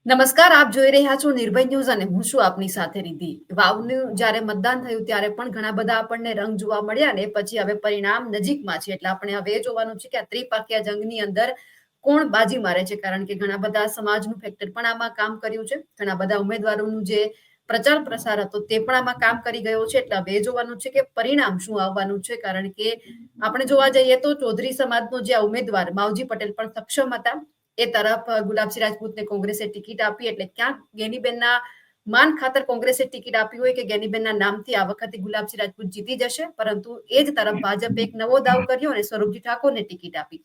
નમસ્કાર, આપ જોઈ રહ્યા છો નિર્ભય ન્યૂઝ અને હું છું આપની સાથે રિધિ. વાવનું જ્યારે મતદાન થયું ત્યારે પણ ઘણા બધા આપણને રંગ જોવા મળ્યા ને પછી હવે પરિણામ નજીકમાં છે એટલે આપણે હવે એ જોવાનું છે કે આ ત્રિપાખીયા જંગની અંદર કોણ બાજી મારે છે, કારણ કે ઘણા બધા સમાજનું ફેક્ટર પણ આમાં કામ કર્યું છે. ઘણા બધા ઉમેદવારોનું જે પ્રચાર પ્રસાર હતો તે પણ આમાં કામ કરી ગયો છે એટલે હવે એ જોવાનું છે કે પરિણામ શું આવવાનું છે, કારણ કે આપણે જોવા જઈએ તો ચૌધરી સમાજનો જે ઉમેદવાર માવજી પટેલ પણ સક્ષમ હતા. એ તરફ ગુલાબસિંહ રાજપૂતને કોંગ્રેસે ટિકિટ આપી એટલે ક્યાંક ગેનીબેનના માન ખાતર કોંગ્રેસે ટિકિટ આપી હોય કે ગેનીબેનના નામથી આ વખતે ગુલાબસિંહ રાજપૂત જીતી જશે, પરંતુ એ જ તરફ ભાજપે એક નવો દાવ કર્યો અને સ્વરૂપજી ઠાકોરને ટિકિટ આપી.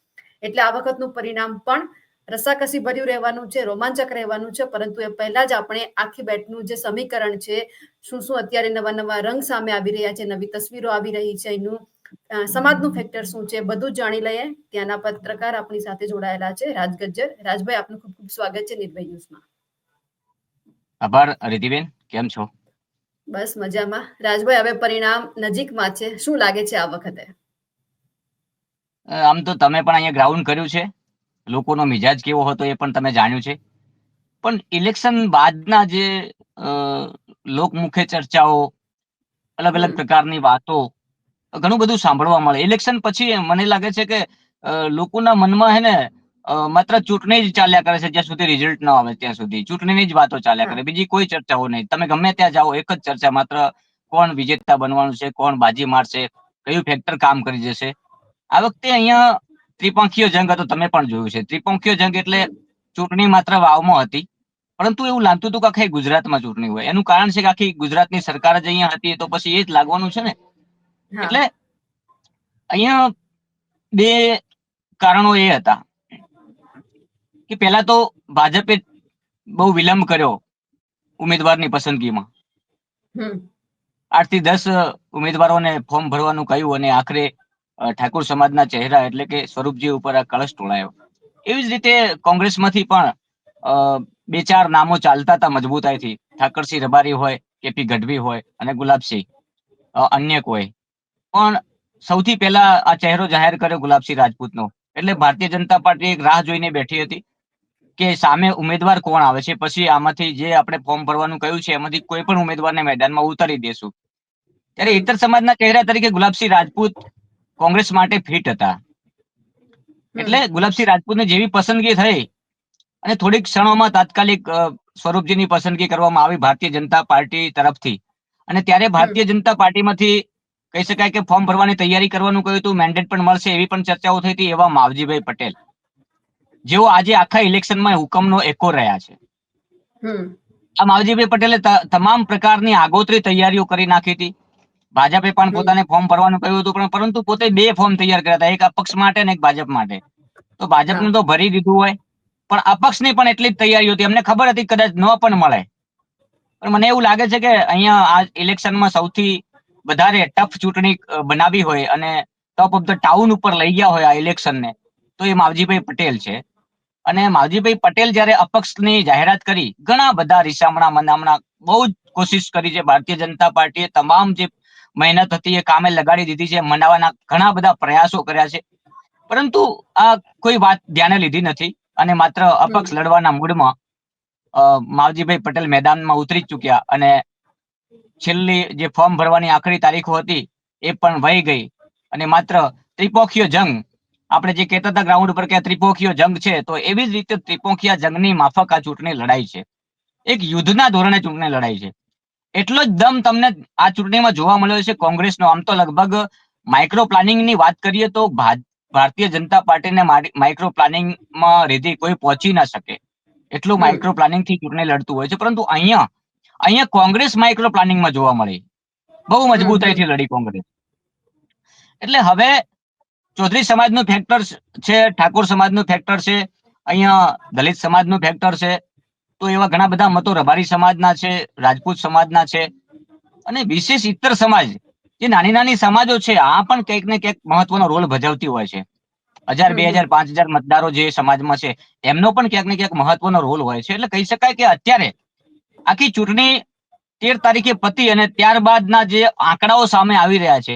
એટલે આ વખતનું પરિણામ પણ રસાકસી ભર્યું રહેવાનું છે, રોમાંચક રહેવાનું છે. પરંતુ એ પહેલા જ આપણે આખી બેટનું જે સમીકરણ છે, શું શું અત્યારે નવા નવા રંગ સામે આવી રહ્યા છે, નવી તસવીરો આવી રહી છે, એનું સમાજનું ફેક્ટર શું છે, બધું જ જાણી લઈએ. ત્યાંના પત્રકાર આપણી સાથે જોડાયેલા છે, રાજ ગજ્જર. રાજભાઈ, આપનું ખૂબ ખૂબ સ્વાગત છે નિર્ભય ન્યૂઝમાં. આભાર રિધિબેન, કેમ છો? બસ મજામાં. રાજભાઈ, હવે પરિણામ નજીકમાં છે, શું લાગે છે આ વખતે? આમ તો તમે પણ અહીંયા ગ્રાઉન્ડ કર્યું છે, લોકોનો મિજાજ કેવો હતો એ પણ તમે જાણ્યું છે. પણ ઇલેક્શન બાદના જે લોકમુખે ચર્ચાઓ, અલગ અલગ હમ પ્રકારની વાતો, ઘણું બધું સાંભળવા મળે. ઇલેક્શન પછી મને લાગે છે કે લોકોના મનમાં હે ને માત્ર ચૂંટણી જ ચાલ્યા કરે છે, જ્યાં સુધી રિઝલ્ટ ન આવે ત્યાં સુધી ચૂંટણીની જ વાતો ચાલ્યા હા કરે, બીજી કોઈ ચર્ચાઓ નહીં. તમે ગમે ત્યાં જાઓ એક જ ચર્ચા, માત્ર કોણ વિજેતા બનવાનું છે, કોણ બાજી મારશે, કયું ફેક્ટર કામ કરી જશે. આ વખતે અહીંયા ત્રિપંખીય જંગ હતો, તમે પણ જોયું છે. ત્રિપંખીય જંગ એટલે હમ ચૂંટણી માત્ર વાવમાં હતી, પરંતુ એવું લાગતું હતું કે આખી ગુજરાતમાં ચૂંટણી હોય. એનું કારણ છે કે આખી ગુજરાતની સરકાર જ અહીંયા હતી, તો પછી એ જ લાગવાનું છે ને. હા એટલે અહીંયા બે કારણો એ હતા કે પહેલા તો ભાજપે બહુ વિલંબ કર્યો ઉમેદવારની પસંદગીમાં. હમ 8 થી 10 ઉમેદવારોને ફોર્મ ભરવાનું કહ્યું અને આખરે ઠાકોર સમાજના ચહેરા એટલે કે સ્વરૂપજી ઉપર આ કળશ ઢોળાયો. એવી જ રીતે કોંગ્રેસમાંથી પણ બે ચાર નામો ચાલતા હતા મજબૂતાઈથી. ઠાકરસિંહ રબારી હોય, કેપી ગઢવી હોય અને ગુલાબસિંહ અન્ય કોઈ. પણ સૌથી પહેલા આ ચહેરો જાહેર કર્યો ગુલાબસિંહ રાજપૂતનો. એટલે ભારતીય જનતા પાર્ટી એક રાહ જોઈને બેઠી હતી કે સામે ઉમેદવાર કોણ આવે છે, પછી આમાંથી જે આપણે ફોર્મ ભરવાનું કહ્યું છે એમાંથી કોઈ પણ ઉમેદવારને મેદાનમાં ઉતારી દેશું. ત્યારે હમ ઇતર સમાજના ચહેરા તરીકે ગુલાબસિંહ રાજપૂત કોંગ્રેસ માટે ફિટ હતા. એટલે હમ ગુલાબસિંહ રાજપૂતની જેવી પસંદગી થઈ અને થોડીક ક્ષણોમાં તાત્કાલિક સ્વરૂપજીની પસંદગી કરવામાં આવી ભારતીય જનતા પાર્ટી તરફથી. અને ત્યારે હમ ભારતીય જનતા પાર્ટીમાંથી કહી શકાય કે ફોર્મ ભરવાની તૈયારી કરવાનું કહ્યું હતું, મેન્ડેટ પણ મળશે એવી પણ ચર્ચાઓ થઈ હતી. એવા માવજીભાઈ પટેલ, જેઓ આજે આખા ઇલેક્શનમાં હુકમનો એકો રહ્યા છે. હમ આ માવજીભાઈ પટેલે તમામ પ્રકારની આગોતરી તૈયારીઓ કરી નાખી હતી. ભાજપે પણ હમ પોતાને ફોર્મ ભરવાનું કહ્યું હતું, પણ પરંતુ પોતે બે ફોર્મ તૈયાર કર્યા હતા, એક અપક્ષ માટે અને એક ભાજપ માટે. તો હા ભાજપનું તો ભરી દીધું હોય, પણ અપક્ષની પણ એટલી જ તૈયારી હતી. એમને ખબર હતી કદાચ ન પણ મળે. પણ મને એવું લાગે છે કે અહીંયા આ ઇલેક્શનમાં સૌથી વધારે ટફ ચૂંટણી બનાવી હોય અને ટોપ ઓફ ધ ટાઉન ઉપર લઈ ગયા હોય આ ઇલેક્શનને, તો એ માવજીભાઈ પટેલ છે. અને માવજીભાઈ પટેલ જયારે અપક્ષની જાહેરાત કરી, ઘણા બધા રીસામણા મનામણા બહુ જ કોશિશ કરી છે. ભારતીય જનતા પાર્ટીએ તમામ જે મહેનત હતી એ કામે લગાડી દીધી છે, મનાવવાના ઘણા બધા પ્રયાસો કર્યા છે. પરંતુ આ કોઈ વાત ધ્યાને લીધી નથી અને માત્ર હમ અપક્ષ લડવાના મૂડમાં માવજીભાઈ પટેલ મેદાનમાં ઉતરી ચુક્યા અને છેલ્લી જે ફોર્મ ભરવાની આખરી તારીખો હતી એ પણ વહી ગઈ અને માત્ર ત્રિપોખીયો જંગ, આપણે જે કહેતા હતા ગ્રાઉન્ડ ઉપર કે ત્રિપોખીયો જંગ છે, તો એવી જ રીતે ત્રિપોખીયા જંગની માફક આ ચૂંટણી લડાઈ છે. એક યુદ્ધના ધોરણે ચૂંટણી લડાઈ છે. એટલો જ દમ તમને આ ચૂંટણીમાં જોવા મળ્યો છે કોંગ્રેસનો. આમ તો લગભગ માઇક્રો પ્લાનિંગની વાત કરીએ તો ભારતીય જનતા પાર્ટીને માઇક્રો પ્લાનિંગમાં રીધી કોઈ પહોંચી ના શકે એટલું હમ માઇક્રો પ્લાનિંગથી ચૂંટણી લડતું હોય છે. પરંતુ અહીંયા કોંગ્રેસ માઇક્રો પ્લાનિંગમાં જોવા મળી, બહુ હમ હમ મજબૂતાઈથી લડી કોંગ્રેસ. એટલે હવે ચૌધરી સમાજનું ફેક્ટર છે, ઠાકોર સમાજનું ફેક્ટર છે, અહીંયા દલિત સમાજનું ફેક્ટર છે, તો એવા ઘણા બધા મતો રબારી સમાજના છે, રાજપૂત સમાજના છે અને વિશેષ ઇતર સમાજ, જે નાની નાની સમાજો છે, આ પણ કંઈક ને કંઈક મહત્વનો રોલ ભજવતી હોય છે. 1000, હમ 2000, 5000 મતદારો જે સમાજમાં છે એમનો પણ ક્યાંક ને ક્યાંક મહત્વનો રોલ હોય છે. એટલે કહી શકાય કે અત્યારે આખી ચૂંટણી 13 તારીખે પતી અને ત્યારબાદના જે આંકડાઓ સામે આવી રહ્યા છે,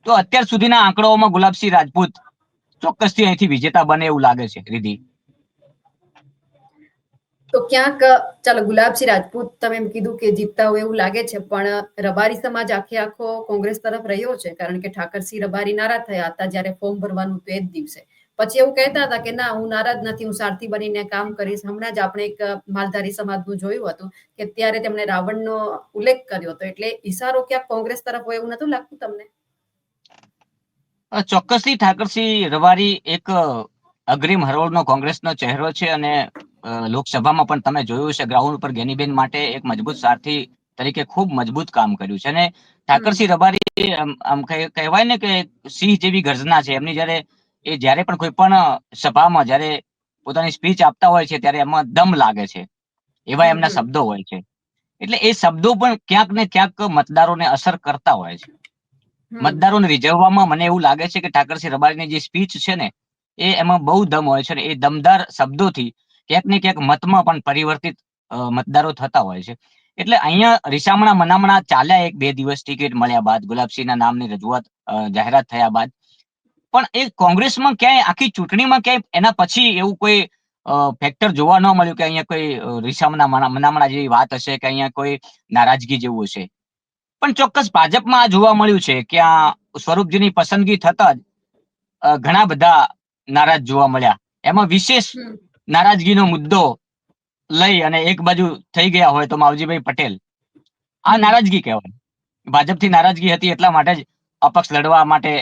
તો અત્યાર સુધીના આંકડાઓમાં ગુલાબસિંહ રાજપૂત ચોક્કસથી અહીંથી વિજેતા બને એવું લાગે છે. રિધિ. તો ક્યાંક ચાલો ગુલાબસિંહ રાજપૂત તમે એમ કીધું કે જીતતા હોય એવું લાગે છે, પણ રબારી સમાજ આખો કોંગ્રેસ તરફ રહ્યો છે, કારણ કે ઠાકરસિંહ રબારી નારાજ થયા હતા જ્યારે ફોર્મ ભરવાનું હતું એ જ દિવસે. પછી એવું કહેતા હતા કે ના, હું નારાજ નથી, હું સારથી બનીને કામ કરીશ. હમણાં જ આપણે એક માલધારી સમાજનું જોયું હતું કે ત્યારે તેમણે રાવણનો ઉલ્લેખ કર્યો હતો, એટલે ઈશારો ક્યાંક કોંગ્રેસ તરફ હોય એવું નતું લાગતું તમને? ચોક્કસથી ઠાકરસિંહ રબારી એક અગ્રીમ હરોળનો કોંગ્રેસનો ચહેરો છે અને લોકસભામાં પણ તમે જોયું છે ગ્રાઉન્ડ ઉપર ગેનીબેન માટે એક મજબૂત સારથી તરીકે ખૂબ મજબૂત કામ કર્યું છે. અને ઠાકરસિંહ રબારી આમ કહેવાય ને કે સિંહ જેવી ગર્જના છે એમની. જ્યારે પણ કોઈ પણ સભામાં જ્યારે પોતાની સ્પીચ આપતા હોય છે ત્યારે એમાં દમ લાગે છે, એવા હમ એમના હમ શબ્દો હોય છે. એટલે એ શબ્દો પણ ક્યાંક ને ક્યાંક મતદારોને અસર કરતા હોય છે. હમ મતદારોને રીઝવવામાં મને એવું લાગે છે કે ઠાકરસિંહ રબારીની જે સ્પીચ છે ને, એમાં બહુ દમ હોય છે. એ દમદાર શબ્દોથી ક્યાંક ને ક્યાંક મતમાં પણ પરિવર્તિત મતદારો થતા હોય છે. એટલે અહીંયા રીસામણા મનામણા ચાલ્યા 1-2 દિવસ ટિકિટ મળ્યા બાદ, ગુલાબસિંહના નામની રજૂઆત જાહેરાત થયા બાદ. પણ એ કોંગ્રેસમાં ક્યાંય આખી ચૂંટણીમાં ક્યાંય એના પછી એવું કોઈ ફેક્ટર જોવા ન મળ્યું કે અહીંયા કોઈ રીસામણા મનામણા જેવી વાત હશે કે અહીંયા કોઈ નારાજગી જેવું હશે. પણ ચોક્કસ ભાજપમાં આ જોવા મળ્યું છે કે આ સ્વરૂપજીની પસંદગી થતા જ ઘણા બધા નારાજ જોવા મળ્યા. એમાં વિશેષ હમ નારાજગીનો મુદ્દો લઈ અને એક બાજુ થઈ ગયા હોય તો માવજીભાઈ પટેલ. આ હમ નારાજગી કહેવાય. ભાજપથી નારાજગી હતી એટલા માટે જ અપક્ષ લડવા માટે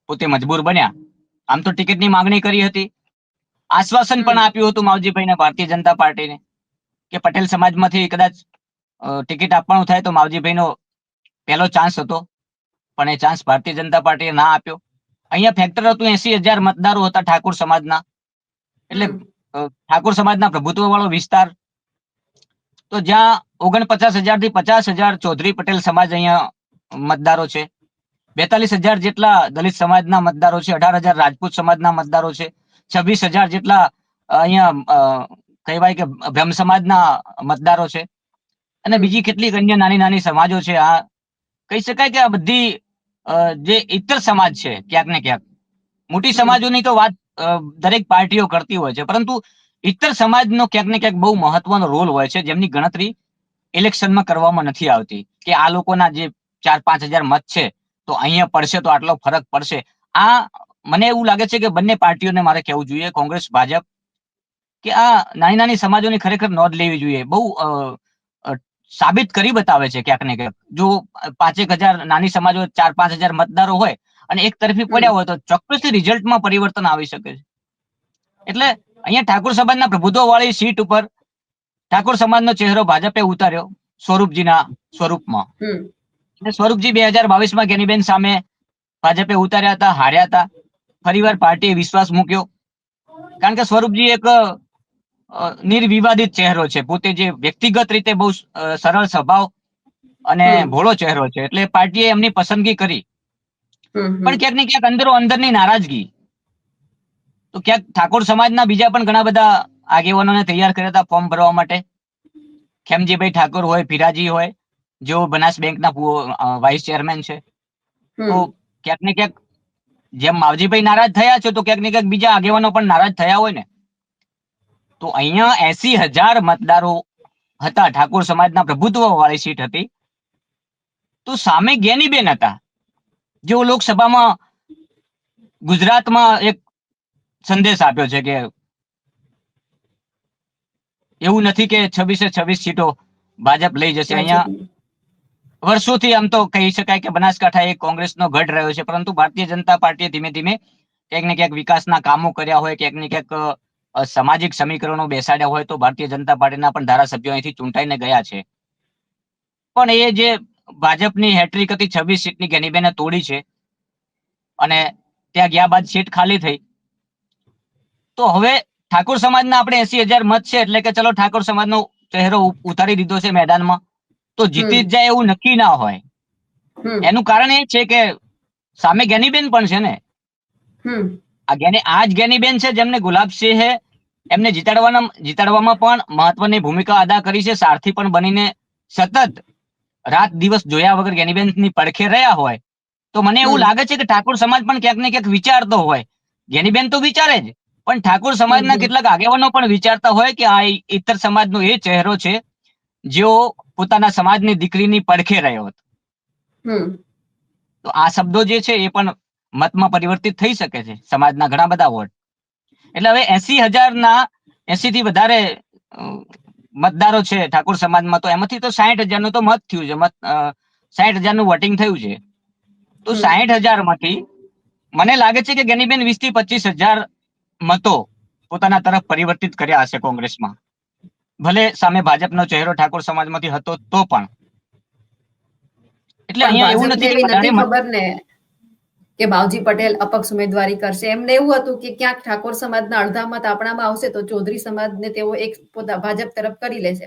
પોતે મજબૂર બન્યા. આમ તો ટિકિટની માંગણી કરી હતી, આશ્વાસન પણ હમ આપ્યું હતું માવજીભાઈને, ભારતીય જનતા પાર્ટીને, કે પટેલ સમાજમાંથી કદાચ ટિકિટ આપવાનું થાય તો માવજીભાઈનો પહેલો ચાન્સ હતો. પણ એ ચાન્સ ભારતીય જનતા પાર્ટીએ ના આપ્યો. અહીંયા ફેક્ટર હતું 80,000 મતદારો હતા ઠાકોર સમાજના. એટલે હમ ઠાકોર સમાજના પ્રભુત્વ વાળો વિસ્તાર. તો જ્યાં 49,000 થી 50,000 ચૌધરી પટેલ સમાજ અહીંયા મતદારો છે, 42,000 જેટલા દલિત સમાજના મતદારો છે, 18,000 રાજપૂત સમાજના મતદારો છે, 26,000 જેટલા અહીંયા કહેવાય કે બ્રહ્મ સમાજના મતદારો છે, અને હમ બીજી કેટલીક અન્ય નાની નાની સમાજો છે. આ કહી શકાય કે આ બધી જે ઇતર સમાજ છે ક્યાંક ને ક્યાંક, મોટી હમ સમાજોની તો વાત દરેક પાર્ટીઓ કરતી હોય છે, પરંતુ ઇતર સમાજનો ક્યાંક ને ક્યાંક બહુ મહત્વનો રોલ હોય છે, જેમની ગણતરી ઇલેક્શનમાં કરવામાં નથી આવતી. કે આ લોકોના જે 4-5 હજાર મત છે તો અહીંયા પડશે તો આટલો ફરક પડશે. આ મને એવું લાગે છે કે બંને પાર્ટીઓને મારે કહેવું જોઈએ, કોંગ્રેસ ભાજપ, કે આ નાની નાની સમાજોની ખરેખર નોંધ લેવી જોઈએ. બહુ સાબિત કરી બતાવે છે ક્યાંક ને ક્યાંક. જો 5,000 નાની સમાજો, 4-5 હજાર મતદારો હોય અને એક તરફી પડ્યા હમ હોય તો ચોક્કસથી રિઝલ્ટમાં પરિવર્તન આવી શકે છે. એટલે અહીંયા ઠાકોર સમાજના પ્રભુત્વ વાળી સીટ ઉપર ઠાકોર સમાજનો ચહેરો ભાજપે ઉતાર્યો સ્વરૂપજીના સ્વરૂપમાં. હમ અને સ્વરૂપજી 2022માં ગેનીબેન સામે ભાજપે ઉતાર્યા હતા, હાર્યા હતા. ફરીવાર પાર્ટીએ વિશ્વાસ મૂક્યો, કારણ કે સ્વરૂપજી એક નિર્વિવાદિત ચહેરો છે. પોતે જે વ્યક્તિગત રીતે બહુ સરળ સ્વભાવ અને હમ ભોળો ચહેરો છે, એટલે પાર્ટીએ એમની પસંદગી કરી. હમ પણ હમ ક્યાંક ને ક્યાંક અંદરો અંદરની નારાજગી, તો ક્યાંક ઠાકોર સમાજના બીજા પણ ઘણા બધા આગેવાનોને તૈયાર કર્યા હતા ફોર્મ ભરવા માટે. ખેમજીભાઈ ઠાકોર હોય, પીરાજી હોય, જેઓ બનાસ બેંકના વાઇસ ચેરમેન છે. તો હમ ક્યાંક ને ક્યાંક જેમ માવજીભાઈ નારાજ થયા છે તો ક્યાંક ને ક્યાંક બીજા આગેવાનો પણ નારાજ થયા હોય ને. તો અહીંયા 80,000 મતદારો હતા, ઠાકોર સમાજના પ્રભુત્વ વાળી સીટ હતી. તો સામે જ્ઞાનીબેન હતા, જેઓ લોકસભામાં ગુજરાતમાં એક સંદેશ આપ્યો છે કે એવું નથી કે 26-26 સીટો ભાજપ લઈ જશે. અહીંયા ભાજપની. વર્ષોથી આમ તો કહી શકાય કે બનાસકાંઠા એક કોંગ્રેસનો ગઢ રહ્યો છે, પરંતુ ભારતીય જનતા પાર્ટીએ ધીમે ધીમે ક્યાંક ને ક્યાંક વિકાસના કામો કર્યા હોય, ક્યાંક ને ક્યાંક સામાજિક સમીકરણો બેસાડ્યા હોય, તો ભારતીય જનતા પાર્ટીના પણ ધારાસભ્યો અહીંથી ચૂંટાઈને ગયા છે. પણ એ જે ભાજપની હેટ્રિક હતી 26 સીટની, ગેનીબેને તોડી છે. અને ત્યાં ગયા બાદ સીટ ખાલી થઈ. તો હવે ઠાકોર સમાજના આપણે 80,000 મત છે, એટલે કે ચલો ઠાકોર સમાજનો ચહેરો ઉતારી દીધો છે મેદાનમાં, તો જીતી જ હમ જાય એવું નક્કી ના હોય. હમ એનું કારણ એ છે કે સામે જ્ઞાનીબેન પણ છે ને. હમ આ જ જ્ઞાનીબેન છે જેમને ગુલાબસિંહે એમને જીતાડવામાં પણ મહત્વની ભૂમિકા અદા કરી છે. સારથી પણ બનીને સતત રાત દિવસ જોયા વગર જ્ઞાનીબેનની પડખે રહ્યા હોય. તો મને એવું હમ લાગે છે કે ઠાકોર સમાજ પણ ક્યાંક ને ક્યાંક વિચારતો હોય. જ્ઞાનીબેન તો વિચારે જ, પણ ઠાકોર સમાજના કેટલાક આગેવાનો પણ વિચારતા હોય કે આ ઇતર સમાજનો એ ચહેરો છે જેઓ પોતાના સમાજની દીકરીની પડખે રહ્યો હતો. તો આ શબ્દો જે છે એ પણ મતમાં પરિવર્તિત થઈ શકે છે, સમાજના ઘણા બધા વોટ. એટલે હવે 80,000 થી વધારે મતદારો છે ઠાકોર સમાજમાં, તો એમાંથી તો 60,000 નું તો મત થયું છે, 60,000 નું વોટિંગ થયું છે. તો 60,000 માંથી મને લાગે છે કે ગેનીબેન 20 થી 25,000 મતો પોતાના તરફ પરિવર્તિત કર્યા હશે કોંગ્રેસમાં, ભલે સામે ભાજપનો ચહેરો ઠાકોર સમાજમાંથી હતો તો પણ. એટલે અહીંયા એવું નથી કે વધારે ખબર ને કે માવજી પટેલ અપક્ષ ઉમેદવારી કરશે. એમને એવું હતું કે ક્યાંક ઠાકોર સમાજના અડધા મત આપણામાં આવશે તો ચૌધરી સમાજને તેઓ એક ભાજપ તરફ કરી લેશે,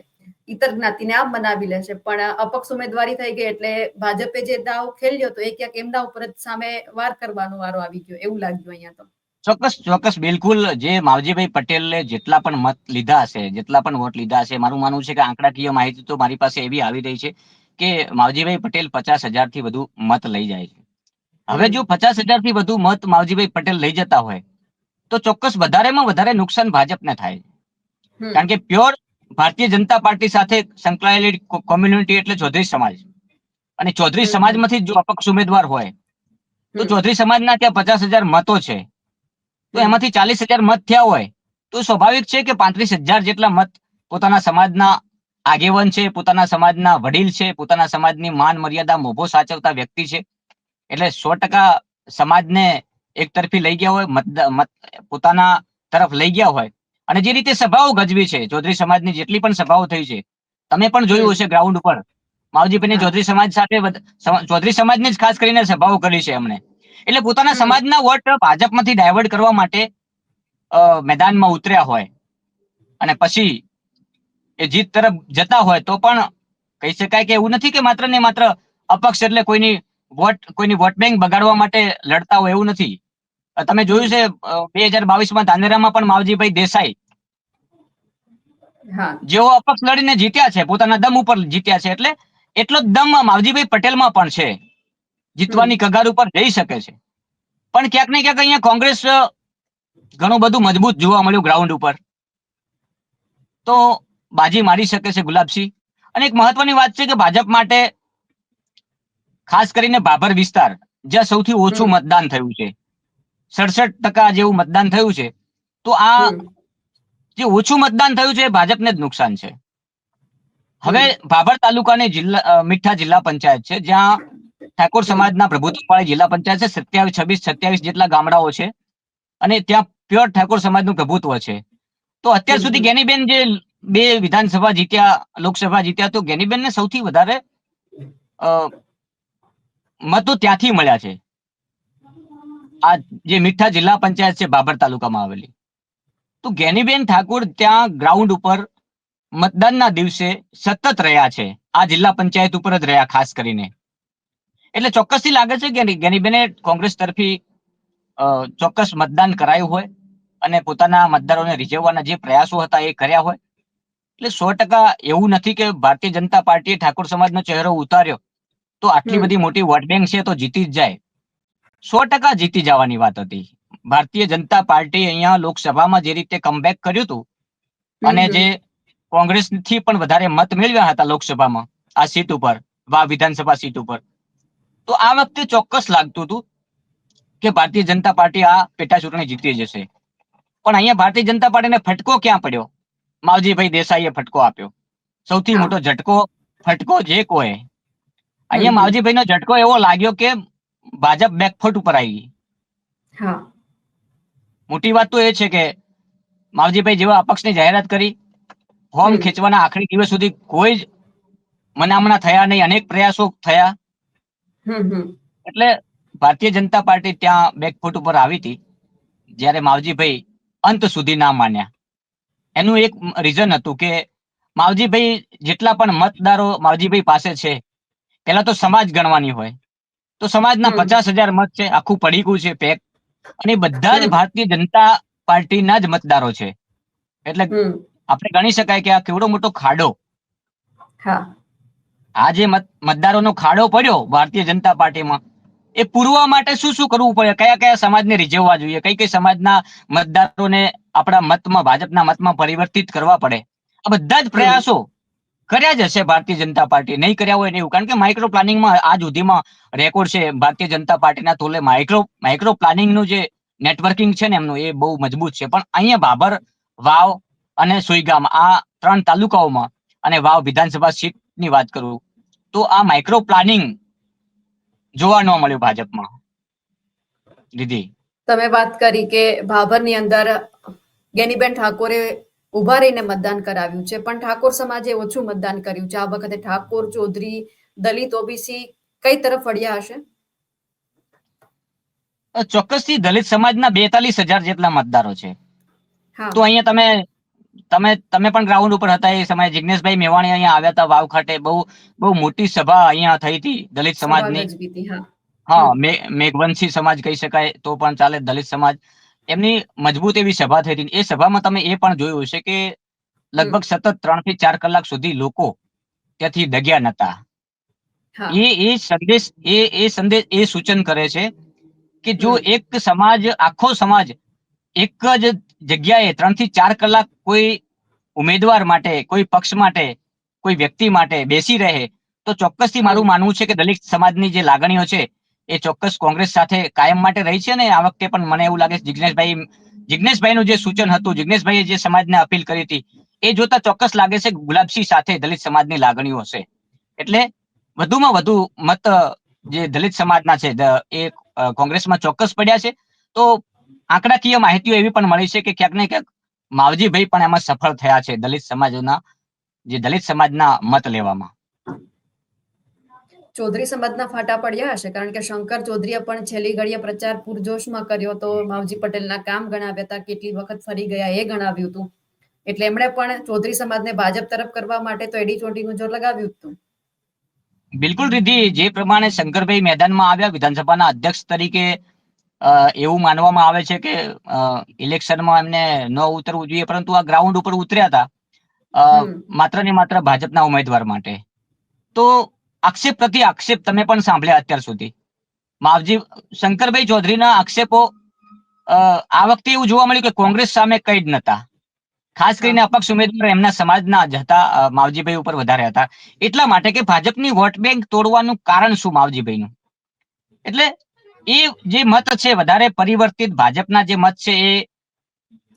ઇતર જ્ઞાતિને આમ બનાવી લેશે. પણ અપક્ષ ઉમેદવારી થઈ ગઈ એટલે ભાજપે જે દાવ ખેલ્યો તો એ ક્યાંક એમના ઉપર જ સામે વાર કરવાનો વારો આવી ગયો એવું લાગ્યું અહીંયા તો. ચોક્કસ બિલકુલ. જે માવજીભાઈ પટેલે જેટલા પણ મત લીધા હશે, જેટલા પણ વોટ લીધા હશે, મારું માનવું છે કે આંકડાકીય માહિતી તો મારી પાસે એવી આવી રહી છે કે માવજીભાઈ પટેલ 50,000 થી વધુ મત લઈ જાય છે. હવે જો 50,000 થી વધુ મત માવજીભાઈ પટેલ લઈ જતા હોય તો ચોક્કસ વધારેમાં વધારે નુકસાન ભાજપને થાય, કારણ કે પ્યોર ભારતીય જનતા પાર્ટી સાથે સંકળાયેલી કોમ્યુનિટી એટલે ચૌધરી સમાજ, અને ચૌધરી સમાજમાંથી જો અપક્ષ ઉમેદવાર હોય તો ચૌધરી સમાજના ત્યાં 50,000 મતો છે, તો એમાંથી 40,000 મત થયા હોય તો સ્વાભાવિક છે કે 35,000 જેટલા મત પોતાના સમાજના આગેવાન છે, પોતાના સમાજના વડીલ છે, પોતાના સમાજની માન મર્યાદા મોભો સાચવતા વ્યક્તિ છે, એટલે 100% સમાજને એક તરફી લઈ ગયા હોય, પોતાના તરફ લઈ ગયા હોય. અને જે રીતે સભાઓ ગજવી છે, ચૌધરી સમાજની જેટલી પણ સભાઓ થઈ છે, તમે પણ જોયું હશે ગ્રાઉન્ડ ઉપર, માવજીભાઈ ચૌધરી સમાજ સાથે ચૌધરી સમાજની જ ખાસ કરીને સભાઓ કરી છે એમણે. એટલે પોતાના સમાજના વોટ ભાજપમાંથી ડાયવર્ટ કરવા માટે મેદાનમાં ઉતર્યા હોય અને પછી એ જીત તરફ જતા હોય તો પણ કહી શકાય કે એવું નથી કે માત્ર ને માત્ર અપક્ષ એટલે કોઈની વોટ બેંક બગાડવા માટે લડતા હોય, એવું નથી. તમે જોયું છે 2022માં ધાનેરામાં પણ માવજીભાઈ દેસાઈ જેઓ અપક્ષ લડીને જીત્યા છે, પોતાના દમ ઉપર જીત્યા છે, એટલે એટલો જ દમ માવજીભાઈ પટેલમાં પણ છે, જીતવાની કગાર ઉપર જઈ શકે છે. પણ ક્યાંક ને ક્યાંક અહીંયા કોંગ્રેસ ઘણું બધું મજબૂત જોવા મળ્યું ગ્રાઉન્ડ ઉપર, તો બાજી મારી શકે છે ગુલાબસિંહ. અને એક મહત્વની વાત છે કે ભાજપ માટે ખાસ કરીને ભાભર વિસ્તાર જ્યાં સૌથી ઓછું મતદાન થયું છે, 67% જેવું મતદાન થયું છે, તો આ જે ઓછું મતદાન થયું છે એ ભાજપને જ નુકસાન છે. હવે ભાભર તાલુકાની મીઠા જિલ્લા પંચાયત છે, જ્યાં ઠાકોર સમાજના પ્રભુત્વવાળી જિલ્લા પંચાયત છે, 27 જેટલા ગામડાઓ છે, અને ત્યાં પ્યોર ઠાકોર સમાજનું પ્રભુત્વ છે. તો અત્યાર સુધી ગેનીબેન જે 2 વિધાનસભા જીત્યા, લોકસભા જીત્યા, તો ગેનીબેનને સૌથી વધારે મતો ત્યાંથી મળ્યા છે, આ જે મીઠા જિલ્લા પંચાયત છે ભાભર તાલુકામાં આવેલી. તો ગેનીબેન ઠાકોર ત્યાં ગ્રાઉન્ડ ઉપર મતદાનના દિવસે સતત રહ્યા છે, આ જિલ્લા પંચાયત ઉપર જ રહ્યા ખાસ કરીને. એટલે ચોક્કસથી લાગે છે કે ગેનીબેને કોંગ્રેસ તરફી ચોક્કસ મતદાન કરાયું હોય અને પોતાના મતદારોને રીઝવવાના જે પ્રયાસો હતા એ કર્યા હોય. એટલે 100% એવું નથી કે ભારતીય જનતા પાર્ટીએ ઠાકોર સમાજનો ચહેરો ઉતાર્યો તો આટલી બધી મોટી વોટ બેંક છે તો જીતી જ જાય. 100% જીતી જવાની વાત હતી. ભારતીય જનતા પાર્ટી અહીંયા લોકસભામાં જે રીતે કમબેક કર્યું હતું અને જે કોંગ્રેસથી પણ વધારે મત મેળવ્યા હતા લોકસભામાં આ સીટ ઉપર, વિધાનસભા સીટ ઉપર, તો આ વખતે ચોક્કસ લાગતું હતું કે ભારતીય જનતા પાર્ટી આ પેટા ચૂંટણી જીતી જશે. પણ અહીંયા ભારતીય જનતા પાર્ટીને ફટકો ક્યાં પડ્યો? માવજીભાઈ દેસાઈએ ફટકો આપ્યો. સૌથી મોટો ફટકો જે કોઈ અહીંયા માવજીભાઈનો ઝટકો એવો લાગ્યો કે ભાજપ બેકફૂટ ઉપર આવી ગઈ. મોટી વાત તો એ છે કે માવજીભાઈ જેવા અપક્ષની જાહેરાત કરી, ફોર્મ ખેંચવાના આખરી દિવસ સુધી કોઈ જ મનામણા થયા નહીં, અનેક પ્રયાસો થયા, એટલે ભારતીય જનતા પાર્ટી ત્યાં બેકફૂટ ઉપર આવી હતી. જ્યારે માવજીભાઈ અંત સુધી ના માન્યા. એનું એક રીઝન હતું કે માવજીભાઈ જેટલા પણ મતદારો માવજીભાઈ પાસે છે, પેલા તો સમાજ ગણવાની હોય, તો સમાજના 50,000 મત છે, આખું પડીકું છે પેક, અને બધા જ ભારતીય જનતા પાર્ટીના જ મતદારો છે. એટલે આપણે ગણી શકાય કે આ કેવડો મોટો ખાડો, આ જે મતદારોનો ખાડો પડ્યો ભારતીય જનતા પાર્ટીમાં, એ પૂરવા માટે શું શું કરવું પડે, કયા કયા સમાજને રીઝવવા જોઈએ, કઈ કઈ સમાજના મતદારોને આપણા મતમાં, ભાજપના મતમાં પરિવર્તિત કરવા પડે, આ બધા જ પ્રયાસો કર્યા જ હશે ભારતીય જનતા પાર્ટી, નહીં કર્યા હોય નહીં. કારણ કે માઇક્રો પ્લાનિંગમાં આજ સુધીમાં રેકોર્ડ છે ભારતીય જનતા પાર્ટીના તોલે. માઇક્રો પ્લાનિંગનું જે નેટવર્કિંગ છે ને એમનું, એ બહુ મજબૂત છે. પણ અહીંયા ભાભર, વાવ અને સુઈગામ, આ 3 તાલુકાઓમાં, અને વાવ વિધાનસભા સીટની વાત કરું તો આ માઇક્રો પ્લાનિંગ જોવા ન મળ્યું ભાજપમાં. દીદી, તમે વાત કરી કે ભાભરની અંદર ગેનીબેન ઠાકોરે ઉભા રહીને મતદાન કરાવ્યું છે, પણ ઠાકોર સમાજે ઓછું મતદાન કર્યું છે. આ વખતે ઠાકોર, ચૌધરી, દલિત, ઓબીસી કઈ તરફ વળ્યા હશે? ચોક્કસથી દલિત સમાજના 42,000 જેટલા મતદારો છે. હા, તો અહીંયા તમે પણ ગ્રાઉન્ડ ઉપર હતા એ સમયે. જિગ્નેશભાઈ મેવાણી અહીંયા આવ્યા હતા વાવ ખાતે. બહુ મોટી સભા અહીંયા થઈ હતી દલિત સભા સમાજની. ગજવી હતી. હા, હા, મેઘવંશી સમાજ કહી શકાય તો પણ ચાલે. દલિત સમાજ, એમની મજબૂત એવી સભા થઈ હતી. એ સભામાં તમે એ પણ જોયું હશે કે લગભગ સતત 3 થી 4 કલાક સુધી લોકો ત્યાંથી ડગ્યા નતા. હા, એ સંદેશ એ સૂચન કરે છે કે જો એક સમાજ, આખો સમાજ એક જ જગ્યાએ 3 થી 4 કલાક કોઈ ઉમેદવાર માટે, કોઈ પક્ષ માટે, કોઈ વ્યક્તિ માટે બેસી રહે, તો ચોક્કસથી મારું માનવું છે કે દલિત સમાજની જે લાગણીઓ છે એ ચોક્કસ કોંગ્રેસ સાથે કાયમ માટે રહી છે. ને આ વખતે પણ મને એવું લાગે છે જિગ્નેશભાઈનું જે સૂચન હતું, જિગ્નેશભાઈએ જે સમાજને અપીલ કરી હતી, એ જોતા ચોક્કસ લાગે છે કે ગુલાબસિંહ સાથે દલિત સમાજની લાગણીઓ હશે. એટલે વધુમાં વધુ મત જે દલિત સમાજના છે એ કોંગ્રેસમાં ચોક્કસ પડ્યા છે. તો આંકડાકીય માહિતીઓ એવી પણ મળી છે કે ક્યાંક ને ક્યાંક માવજીભાઈ પણ એમાં સફળ થયા છે, દલિત સમાજના મત લેવામાં. ચૌધરી સમાજના ફાટા પડ્યા હશે, કારણ કે શંકર ચૌધરીએ પણ છેલ્લી ઘડીએ પ્રચાર પૂરજોશમાં કર્યો હતો. માવજી પટેલના કામ ગણાવ્યા હતા, કેટલી વખત ફરી ગયા એ ગણાવ્યું હતું. એટલે એમણે પણ ચૌધરી સમાજને ભાજપ તરફ કરવા માટે તો એડી ચોટીનું જોર લગાવ્યું હતું. બિલકુલ રીધિ, જે પ્રમાણે શંકરભાઈ મેદાનમાં આવ્યા વિધાનસભાના અધ્યક્ષ તરીકે, એવું માનવામાં આવે છે કે ઇલેક્શનમાં એમને ન ઉતરવું જોઈએ, પરંતુ આ ગ્રાઉન્ડ ઉપર ઉતર્યા હતા માત્ર ને માત્ર ભાજપના ઉમેદવાર માટે. તો આક્ષેપ પ્રતિ આક્ષેપ તમે પણ સાંભળ્યા અત્યાર સુધી. શંકરભાઈ ચૌધરીના આક્ષેપો આ વખતે એવું જોવા મળ્યું કે કોંગ્રેસ સામે કઈ જ નતા. ખાસ કરીને અપક્ષ ઉમેદવાર એમના સમાજના જ હતા, માવજીભાઈ ઉપર વધારે હતા. એટલા માટે કે ભાજપની વોટ બેંક તોડવાનું કારણ શું માવજીભાઈનું? એટલે એ જે મત છે વધારે પરિવર્તિત ભાજપના જે મત છે એ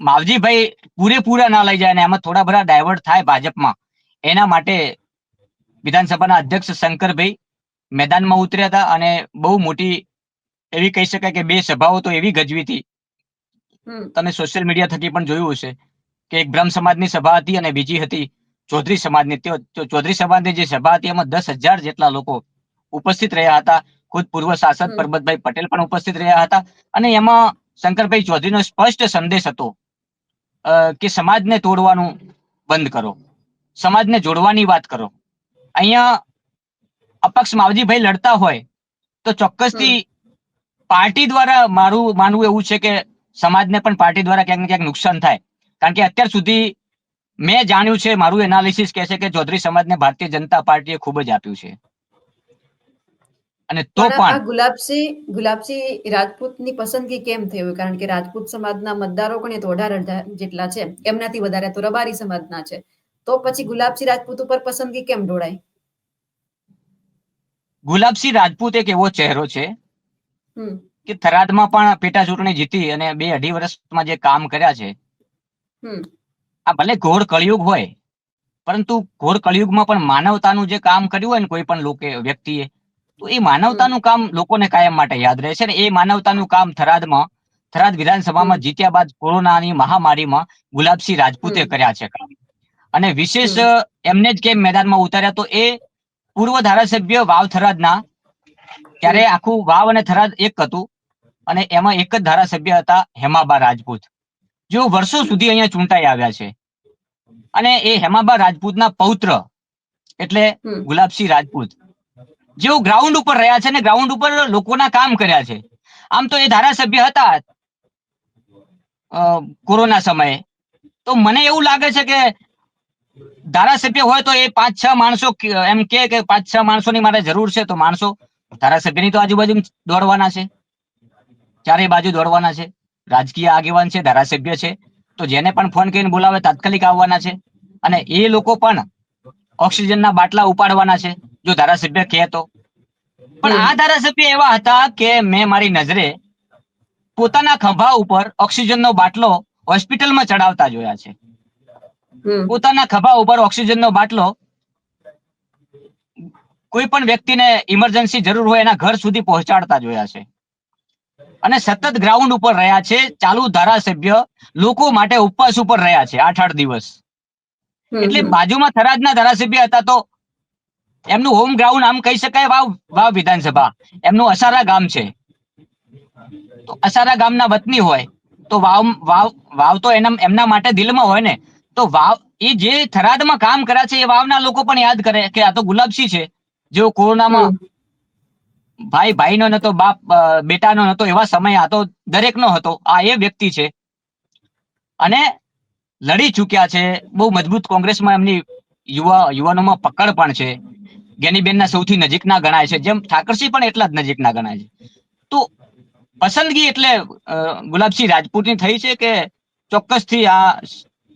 માવજીભાઈ પૂરેપૂરા ના લઈ જાય ને એમાં થોડા બધા ડાયવર્ટ થાય ભાજપમાં, એના માટે વિધાનસભાના અધ્યક્ષ શંકરભાઈ મેદાનમાં ઉતર્યા હતા. અને બહુ મોટી એવી કહી શકાય કે 2 સભાઓ તો એવી ગજવી હતી, તમે સોશિયલ મીડિયા થકી પણ જોયું હશે કે એક બ્રહ્મ સમાજની સભા હતી અને બીજી હતી ચૌધરી સમાજની. ચૌધરી સમાજની જે સભા હતી એમાં 10,000 જેટલા લોકો ઉપસ્થિત રહ્યા હતા. ખુદ પૂર્વ શાસક પરબતભાઈ પટેલ પણ ઉપસ્થિત રહ્યા હતા. અને એમાં શંકરભાઈ ચૌધરીનો સ્પષ્ટ સંદેશ હતો કે સમાજને તોડવાનું બંધ કરો, સમાજને જોડવાની વાત કરો. અહીંયા અપક્ષ માવજીભાઈ લડતા હોય તો ચોક્કસથી પાર્ટી દ્વારા, મારું માનવું એવું છે કે સમાજને પણ પાર્ટી દ્વારા ક્યાંક ને ક્યાંક નુકસાન થાય. કારણ કે અત્યાર સુધી મેં જાણ્યું છે, મારું એનાલિસિસ કહે છે કે ચૌધરી સમાજને ભારતીય જનતા પાર્ટીએ ખૂબ જ આપ્યું છે. અને તો પણ આ પણ ગુલાબસિંહ રાજપૂતની પસંદગી કેમ થઈ હોય? કારણ કે રાજપૂત સમાજના મતદારો પણ 18,000 જેટલા છે, એમનાથી વધારે તો રબારી સમાજના છે. તો પછી ગુલાબસિંહ રાજપૂત ઉપર પસંદગી કેમ ઢોળાય? ગુલાબસિંહ રાજપૂત એક એવો ચહેરો છે કે થરાદમાં પણ પેટા ચૂંટણી જીતી અને 2-2.5 વર્ષમાં જે કામ કર્યા છે, આ ભલે ઘોર કળિયુગ હોય, પરંતુ ઘોર કળિયુગમાં પણ માનવતાનું જે કામ કર્યું હોય ને કોઈ પણ વ્યક્તિએ, તો એ માનવતાનું કામ લોકોને કાયમ માટે યાદ રહે છે. ને એ માનવતાનું કામ થરાદ વિધાનસભામાં જીત્યા બાદ કોરોનાની મહામારીમાં ગુલાબસિંહ રાજપૂતે કર્યા છે. અને વિશેષ એમને જ કેમ મેદાનમાં ઉતાર્યા, તો એ પૂર્વ ધારાસભ્ય વાવ થરાદના, ત્યારે આખું વાવ અને થરાદ એક હતું અને એમાં એક જ ધારાસભ્ય હતા હેમાબા રાજપૂત, જેઓ વર્ષો સુધી અહીંયા ચૂંટાઈ આવ્યા છે. અને એ હેમાબા રાજપૂતના પૌત્ર એટલે ગુલાબસિંહ રાજપૂત, જેઓ ગ્રાઉન્ડ ઉપર રહ્યા છે ને ગ્રાઉન્ડ ઉપર લોકોના કામ કર્યા છે. આમ તો એ ધારાસભ્ય હતા કોરોના સમયે, તો મને એવું લાગે છે કે ધારાસભ્ય હોય તો એ 5-6 માણસો એમ કે 5-6 માણસોની મારે જરૂર છે, તો માણસો ધારાસભ્યની તો આજુબાજુ દોડવાના છે, ચારે બાજુ દોડવાના છે, રાજકીય આગેવાન છે, ધારાસભ્ય છે, તો જેને પણ ફોન કરીને બોલાવે તાત્કાલિક આવવાના છે. અને એ લોકો પણ ઓક્સિજનના બાટલા ઉપાડવાના છે જો ધારાસભ્ય કહે તો. પણ આ ધારાસભ્ય એવા હતા કે મેં મારી નજરે પોતાના ખંભા ઉપર ઓક્સિજનનો બાટલો હોસ્પિટલમાં ચડાવતા જોયા છે. પોતાના ખભા ઉપર ઓક્સિજનનો બાટલો કોઈ પણ વ્યક્તિને ઇમરજન્સી જરૂર હોય એના ઘર સુધી પહોંચાડતા જોયા છે. અને સતત ગ્રાઉન્ડ ઉપર રહ્યા છે. ચાલુ ધારાસભ્ય લોકો માટે ઉપવાસ ઉપર રહ્યા છે 8-8 દિવસ. એટલે બાજુમાં થરાદના ધારાસભ્ય હતા તો એમનું હોમ ગ્રાઉન્ડ આમ કહી શકાય વાવ વિધાનસભા. એમનું અસારા ગામ છે. તો અસારા ગામના વતની હોય તો વાવ તો એમના માટે દિલમાં હોય ને. તો વાવ એ જે થરાદમાં કામ કર્યા છે એ વાવના લોકો પણ યાદ કરે કે આ તો ગુલાબસિંહ છે જેઓ કોરોનામાં ભાઈનો નતો, બાપ બેટાનો નતો, એવા સમય આ તો દરેકનો હતો. આ એ વ્યક્તિ છે અને લડી ચૂક્યા છે. બહુ મજબૂત કોંગ્રેસમાં એમની યુવાનોમાં પકડ પણ છે. ગેનીબેનના સૌથી નજીકના ગણાય છે, જેમ ઠાકરસિંહ પણ એટલા જ નજીકના ગણાય છે. તો પસંદગી એટલે ગુલાબસિંહ રાજપૂતની થઈ છે કે ચોક્કસથી આ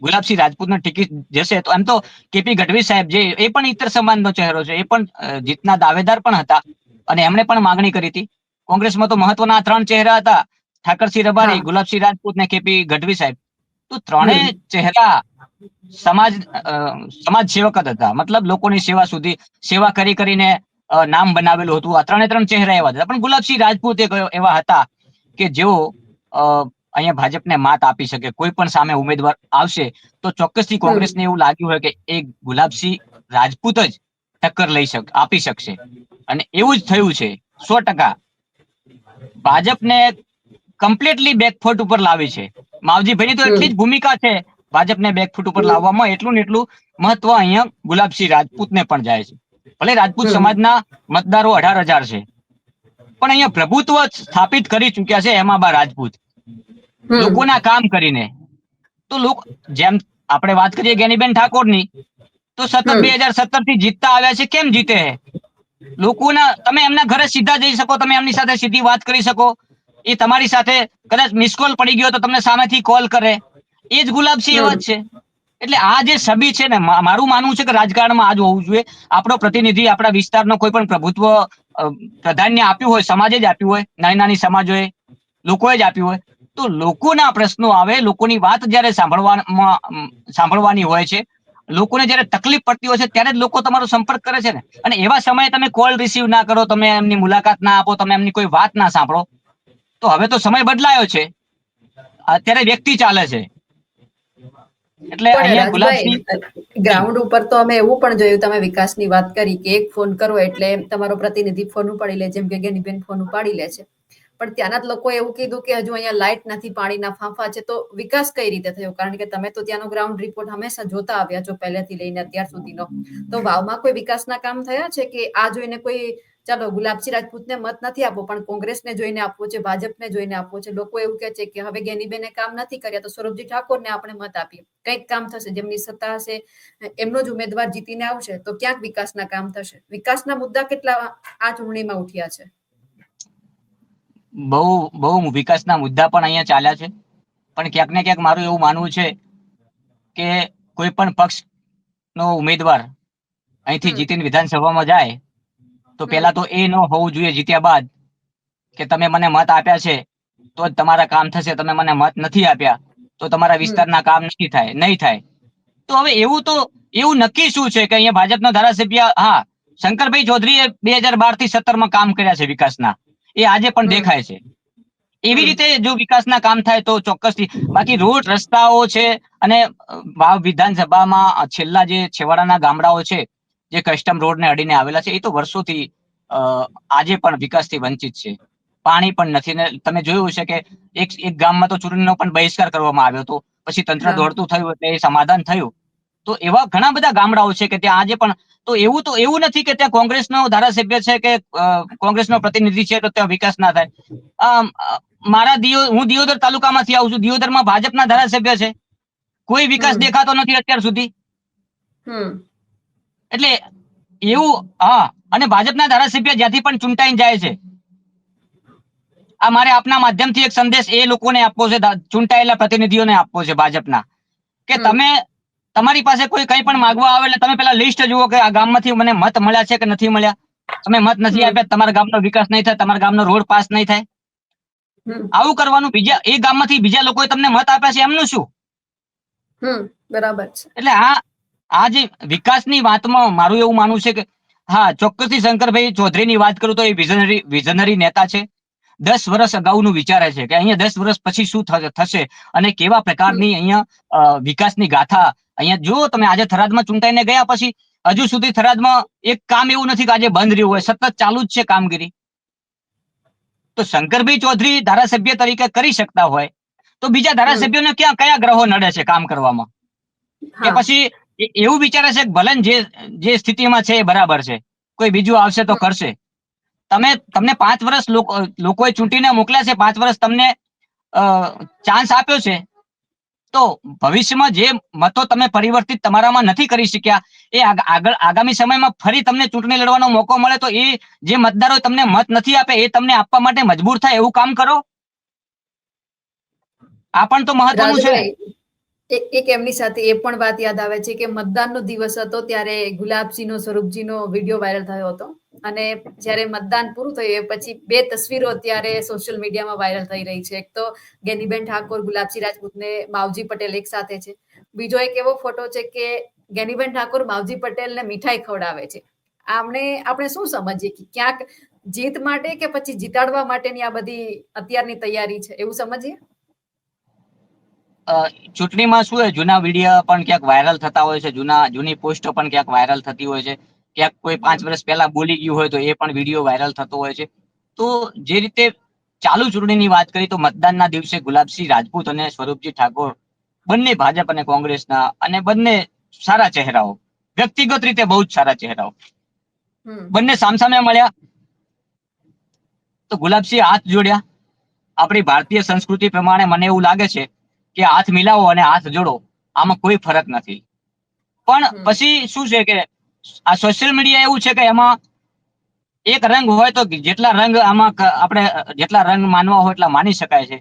ગુલાબસિંહ રાજપૂતને ટિકિટ જશે? તો એમ તો કેપી ગઢવી સાહેબ જે એ પણ ઇતર સમાજનો ચહેરો છે, એ પણ જીતના દાવેદાર પણ હતા અને એમણે પણ માંગણી કરી હતી. કોંગ્રેસમાં તો મહત્વના 3 ચહેરા હતા, ઠાકરસિંહ રબારી, ગુલાબસિંહ રાજપૂત ને કેપી ગઢવી સાહેબ. તો ત્રણેય ચહેરા સમાજ સેવક જ હતા. મતલબ લોકોની સેવા કરીને નામ બનાવેલું હતું. આ 3 ચહેરા એવા હતા. પણ ગુલાબસિંહ રાજપૂત એવા હતા કે જેઓ અહીંયા ભાજપને માત આપી શકે. કોઈ પણ સામે ઉમેદવાર આવશે તો ચોક્કસથી કોંગ્રેસને એવું લાગ્યું હોય કે એ ગુલાબસિંહ રાજપૂત જ ટક્કર આપી શકશે. અને એવું જ થયું છે 100%. ભાજપને કમ્પ્લીટલી બેકફૂટ ઉપર લાવી છે. માવજીભાઈની તો એટલી જ ભૂમિકા છે ભાજપને બેકફૂટ ઉપર લાવવામાં. એટલું ને એટલું મહત્વ અહીંયા ગુલાબસિંહ રાજપૂતને પણ જાય છે. ભલે રાજપૂત સમાજના મતદારો 18,000 છે, પણ અહીંયા પ્રભુત્વ સ્થાપિત કરી ચુક્યા છે હેમાબા રાજપૂત લોકોના કામ કરીને. તો જેમ આપણે વાત કરીએ ગેનીબેન ઠાકોરની, તો સતત 2017 થી જીતતા આવ્યા છે. કેમ જીતે છે? તમે એમના ઘરે સીધા જઈ શકો, તમે એમની સાથે સીધી વાત કરી શકો. એ તમારી સાથે કદાચ મિસ કોલ પડી ગયો તો તમને સામેથી કોલ કરે. એ જ ગુલાબસિંહ એવા જ છે. એટલે આ જે છબી છે ને, મારું માનવું છે કે રાજકારણમાં આ જ હોવું જોઈએ. આપણો પ્રતિનિધિ આપણા વિસ્તારનો કોઈ પણ પ્રભુત્વ પ્રાધાન્ય આપ્યું હોય, સમાજે જ આપ્યું હોય, નાની સમાજોએ, લોકોએ જ આપ્યું હોય, તો લોકોના પ્રશ્નો આવે, લોકોની વાત જયારે સાંભળવાની હોય છે, લોકોને જયારે તકલીફ પડતી હોય છે, ત્યારે જ લોકો તમારો સંપર્ક કરે છે ને. અને એવા સમયે તમે કોલ રિસીવ ના કરો, તમે એમની મુલાકાત ના આપો, તમે એમની કોઈ વાત ના સાંભળો, તો હવે તો સમય બદલાયો છે. અત્યારે વ્યક્તિ ચાલે છે. એટલે પણ અહીંયા રાજભાઈ, ગુલાબસિંહ ગ્રાઉન્ડ ઉપર તો અમે એવું પણ જોયું, તમે વિકાસની વાત કરી કે એક ફોન કરો એટલે તમારો પ્રતિનિધિ ફોન ઉપાડી લે, જેમ કે ગેનીબેન ફોન ઉપાડી લે છે. પણ ત્યાંના જ લોકોએ એવું કીધું કે હજુ અહીંયા લાઇટ નથી, પાણીના ફાંફા છે. તો વિકાસ કઈ રીતે થયો? કારણ કે તમે તો ત્યાંનો ગ્રાઉન્ડ રિપોર્ટ હંમેશા જોતા આવ્યા છો, પહેલેથી લઈને અત્યાર સુધીનો. તો વાવમાં કોઈ વિકાસના કામ થયા છે કે આ જોઈને કોઈ, ચાલો ગુલાબસિંહ રાજપૂતને મત નથી આપવો, પણ કોંગ્રેસને જોઈને આપવો છે, ભાજપને જોઈને આપવો છે? લોકો એવું કે છે કે હવે ગેનીબેને કામ નથી કર્યા તો સૌરભજી ઠાકોરને આપણે મત આપીએ, કંઈક કામ થશે, જેમની સત્તા હશે એમનો જ ઉમેદવાર જીતીને આવશે તો ક્યાંક વિકાસના કામ થશે. વિકાસના મુદ્દા કેટલા આ ચૂંટણીમાં ઉઠ્યા છે? બહુ વિકાસના મુદ્દા પણ અહીંયા ચાલ્યા છે. પણ ક્યાંક ને ક્યાંક મારું એવું માનવું છે કે કોઈ પણ પક્ષનો ઉમેદવાર અહીંથી જીતીને વિધાનસભામાં જાય તો પેલા તો એ ન હોવું જોઈએ જીત્યા બાદ કે તમે મને મત આપ્યા છે તો જ તમારા કામ થશે, તમે મને મત નથી આપ્યા તો તમારા વિસ્તારના કામ નહીં થાય. તો હવે એવું નક્કી શું છે કે અહીંયા ભાજપના ધારાસભ્ય, હા, શંકરભાઈ ચૌધરીએ 2012 થી 17 કામ કર્યા છે વિકાસના, એ આજે પણ દેખાય છે. એવી રીતે જો વિકાસના કામ થાય તો ચોક્કસથી. બાકી રોડ રસ્તાઓ છે અને વાવ વિધાનસભામાં છેલ્લા જે છેવાડાના ગામડાઓ છે, જે કસ્ટમ રોડને અડીને આવેલા છે, એ તો વર્ષોથી આજે પણ વિકાસથી વંચિત છે. પાણી પણ નથી. ને તમે જોયું હશે કે એક ગામમાં તો ચૂંટણીનો પણ બહિષ્કાર કરવામાં આવ્યો હતો, પછી તંત્ર દોડતું થયું એટલે એ સમાધાન થયું. તો એવા ઘણા બધા ગામડાઓ છે કે ત્યાં આજે પણ, તો એવું નથી કે ત્યાં કોંગ્રેસનો ધારાસભ્ય છે કે કોંગ્રેસનો પ્રતિનિધિ છે તો ત્યાં વિકાસ ના થાય. હું દિયોદર તાલુકામાંથી આવું છું. દિયોદરમાં ભાજપના ધારાસભ્ય છે, કોઈ વિકાસ દેખાતો નથી અત્યાર સુધી. એટલે એવું હા, અને ભાજપના ધારાસભ્ય જ્યાંથી પણ ચૂંટાઈને જાય છે, આ મારે આપના માધ્યમથી એક સંદેશ એ લોકોને આપવો છે, ચૂંટાયેલા પ્રતિનિધિઓને આપવો છે ભાજપના, કે તમે તમારી પાસે કોઈ કંઈ પણ માંગવા આવે એટલે તમે પેલા લિસ્ટ જુઓ કે આ ગામમાંથી મને મત મળ્યા છે કે નથી મળ્યા. તમે મત નથી આપ્યા, તમારા ગામનો વિકાસ નહીં થાય, તમારા ગામનો રોડ પાસ નહીં થાય. આવું કરવાનું. બીજા એ ગામમાંથી બીજા લોકોએ તમને મત આપ્યા છે એમનું શું? બરાબર છે. એટલે આ જે વિકાસની વાતમાં મારું એવું માનવું છે કે હા, ચોક્કસથી શંકરભાઈ ચૌધરીની વાત કરું તો એ વિઝનરી નેતા છે. 10 વર્ષ અગાઉનું વિચારે છે કે અહીંયા 10 વર્ષ પછી શું થશે અને કેવા પ્રકારની અહીંયા વિકાસની ગાથા. અહીંયા જો તમે આજે થરાદમાં ચૂંટાઈને ગયા પછી હજુ સુધી થરાદમાં એક કામ એવું નથી કે આજે બંધ રહ્યું હોય, સતત ચાલુ જ છે કામગીરી. તો શંકરભાઈ ચૌધરી ધારાસભ્ય તરીકે કરી શકતા હોય તો બીજા ધારાસભ્યોને કયા ગ્રહો નડે છે કામ કરવામાં? કે પછી એવું વિચારે છે કે ભલે જે સ્થિતિમાં છે એ બરાબર છે, કોઈ બીજું આવશે તો કરશે. તમને 5 વર્ષ લોકોએ ચૂંટીને મોકલ્યા છે, 5 વર્ષ તમને ચાન્સ આપ્યો છે, તો ભવિષ્યમાં જે મતો તમે પરિવર્તિત તમારામાં નથી કરી શક્યા એ આગામી સમયમાં ફરી તમને ચૂંટણી લડવાનો મોકો મળે તો એ જે મતદારો તમને મત નથી આપે એ તમને આપવા માટે મજબૂર થાય એવું કામ કરો. આ પણ તો મહત્વનું છે. એક એમની સાથે એ પણ વાત યાદ આવે છે કે મતદાનનો દિવસ હતો ત્યારે ગુલાબસિંહનો સ્વરૂપજીનો વિડીયો વાયરલ થયો હતો અને જ્યારે મતદાન પૂરું થયું એ પછી 2 તસવીરો અત્યારે સોશિયલ મીડિયામાં વાયરલ થઈ રહી છે. એક તો ગેનીબેન ઠાકોર, ગુલાબસિંહ રાજપૂત ને માવજી પટેલ એક સાથે છે. બીજો એક એવો ફોટો છે કે ગેનીબેન ઠાકોર માવજી પટેલને મીઠાઈ ખવડાવે છે. આપણે શું સમજીએ કે ક્યાંક જીત માટે કે પછી જીતાડવા માટેની આ બધી અત્યારની તૈયારી છે એવું સમજીએ? ચૂંટણીમાં શું હોય, જૂના વિડીયો પણ ક્યાંક વાયરલ થતા હોય છે, જૂની પોસ્ટો પણ ક્યાંક વાયરલ થતી હોય છે, ક્યાંક કોઈ 5 વર્ષ પહેલા બોલી ગયું હોય તો એ પણ વિડીયો વાયરલ થતો હોય છે. તો જે રીતે ચાલુ ચૂંટણીની વાત કરી તો મતદાનના દિવસે ગુલાબસિંહ રાજપૂત અને સ્વરૂપજી ઠાકોર બંને ભાજપ અને કોંગ્રેસના અને બંને સારા ચહેરાઓ, વ્યક્તિગત રીતે બહુ જ સારા ચહેરાઓ, બંને સામસામે મળ્યા તો ગુલાબસિંહ હાથ જોડ્યા. આપણી ભારતીય સંસ્કૃતિ પ્રમાણે મને એવું લાગે છે કે હાથ મિલાવો અને હાથ જોડો, આમાં કોઈ ફરક નથી. પણ પછી શું છે કે આ સોશિયલ મીડિયા એવું છે કે એમાં એક રંગ હોય તો જેટલા રંગ આમાં આપણે જેટલા રંગ માનવા હોય એટલા માની શકાય છે.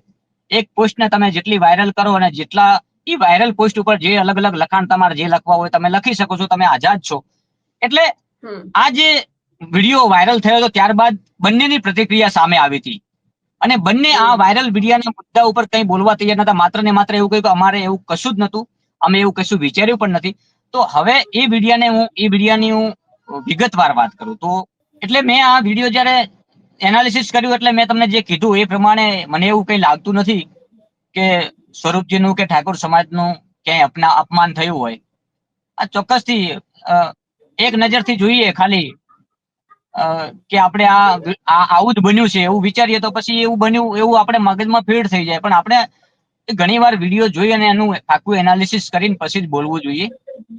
એક પોસ્ટને તમે જેટલી વાયરલ કરો અને જેટલા એ વાયરલ પોસ્ટ ઉપર જે અલગ અલગ લખાણ તમારે જે લખવા હોય તમે લખી શકો છો, તમે આઝાદ છો. એટલે આ જે વિડીયો વાયરલ થયો હતો ત્યારબાદ બંનેની પ્રતિક્રિયા સામે આવી હતી અને બંને આ વાયરલ વિડીયોના મુદ્દા ઉપર કંઈ બોલવા તૈયાર નતા. માત્ર ને માત્ર એવું કહ્યું કે અમારે એવું કશું જ નતું, અમે એવું કશું વિચાર્યું પણ નથી. તો હવે એ વિડીયાની હું વિગતવાર વાત કરું તો એટલે મેં આ વિડીયો જ્યારે એનાલિસિસ કર્યું એટલે મેં તમને જે કીધું એ પ્રમાણે મને એવું કંઈ લાગતું નથી કે સ્વરૂપજીનું કે ઠાકોર સમાજનું ક્યાંય અપમાન થયું હોય. આ ચોક્કસથી એક નજરથી જોઈએ ખાલી કે આપણે આવું જ બન્યું છે એવું વિચારીએ તો પછી એવું બન્યું એવું આપણે મગજમાં ફીડ થઈ જાય. પણ આપણે ઘણી વાર વિડીયો જોઈ અને એનું આખું એનાલિસિસ કરીને પછી જ બોલવું જોઈએ.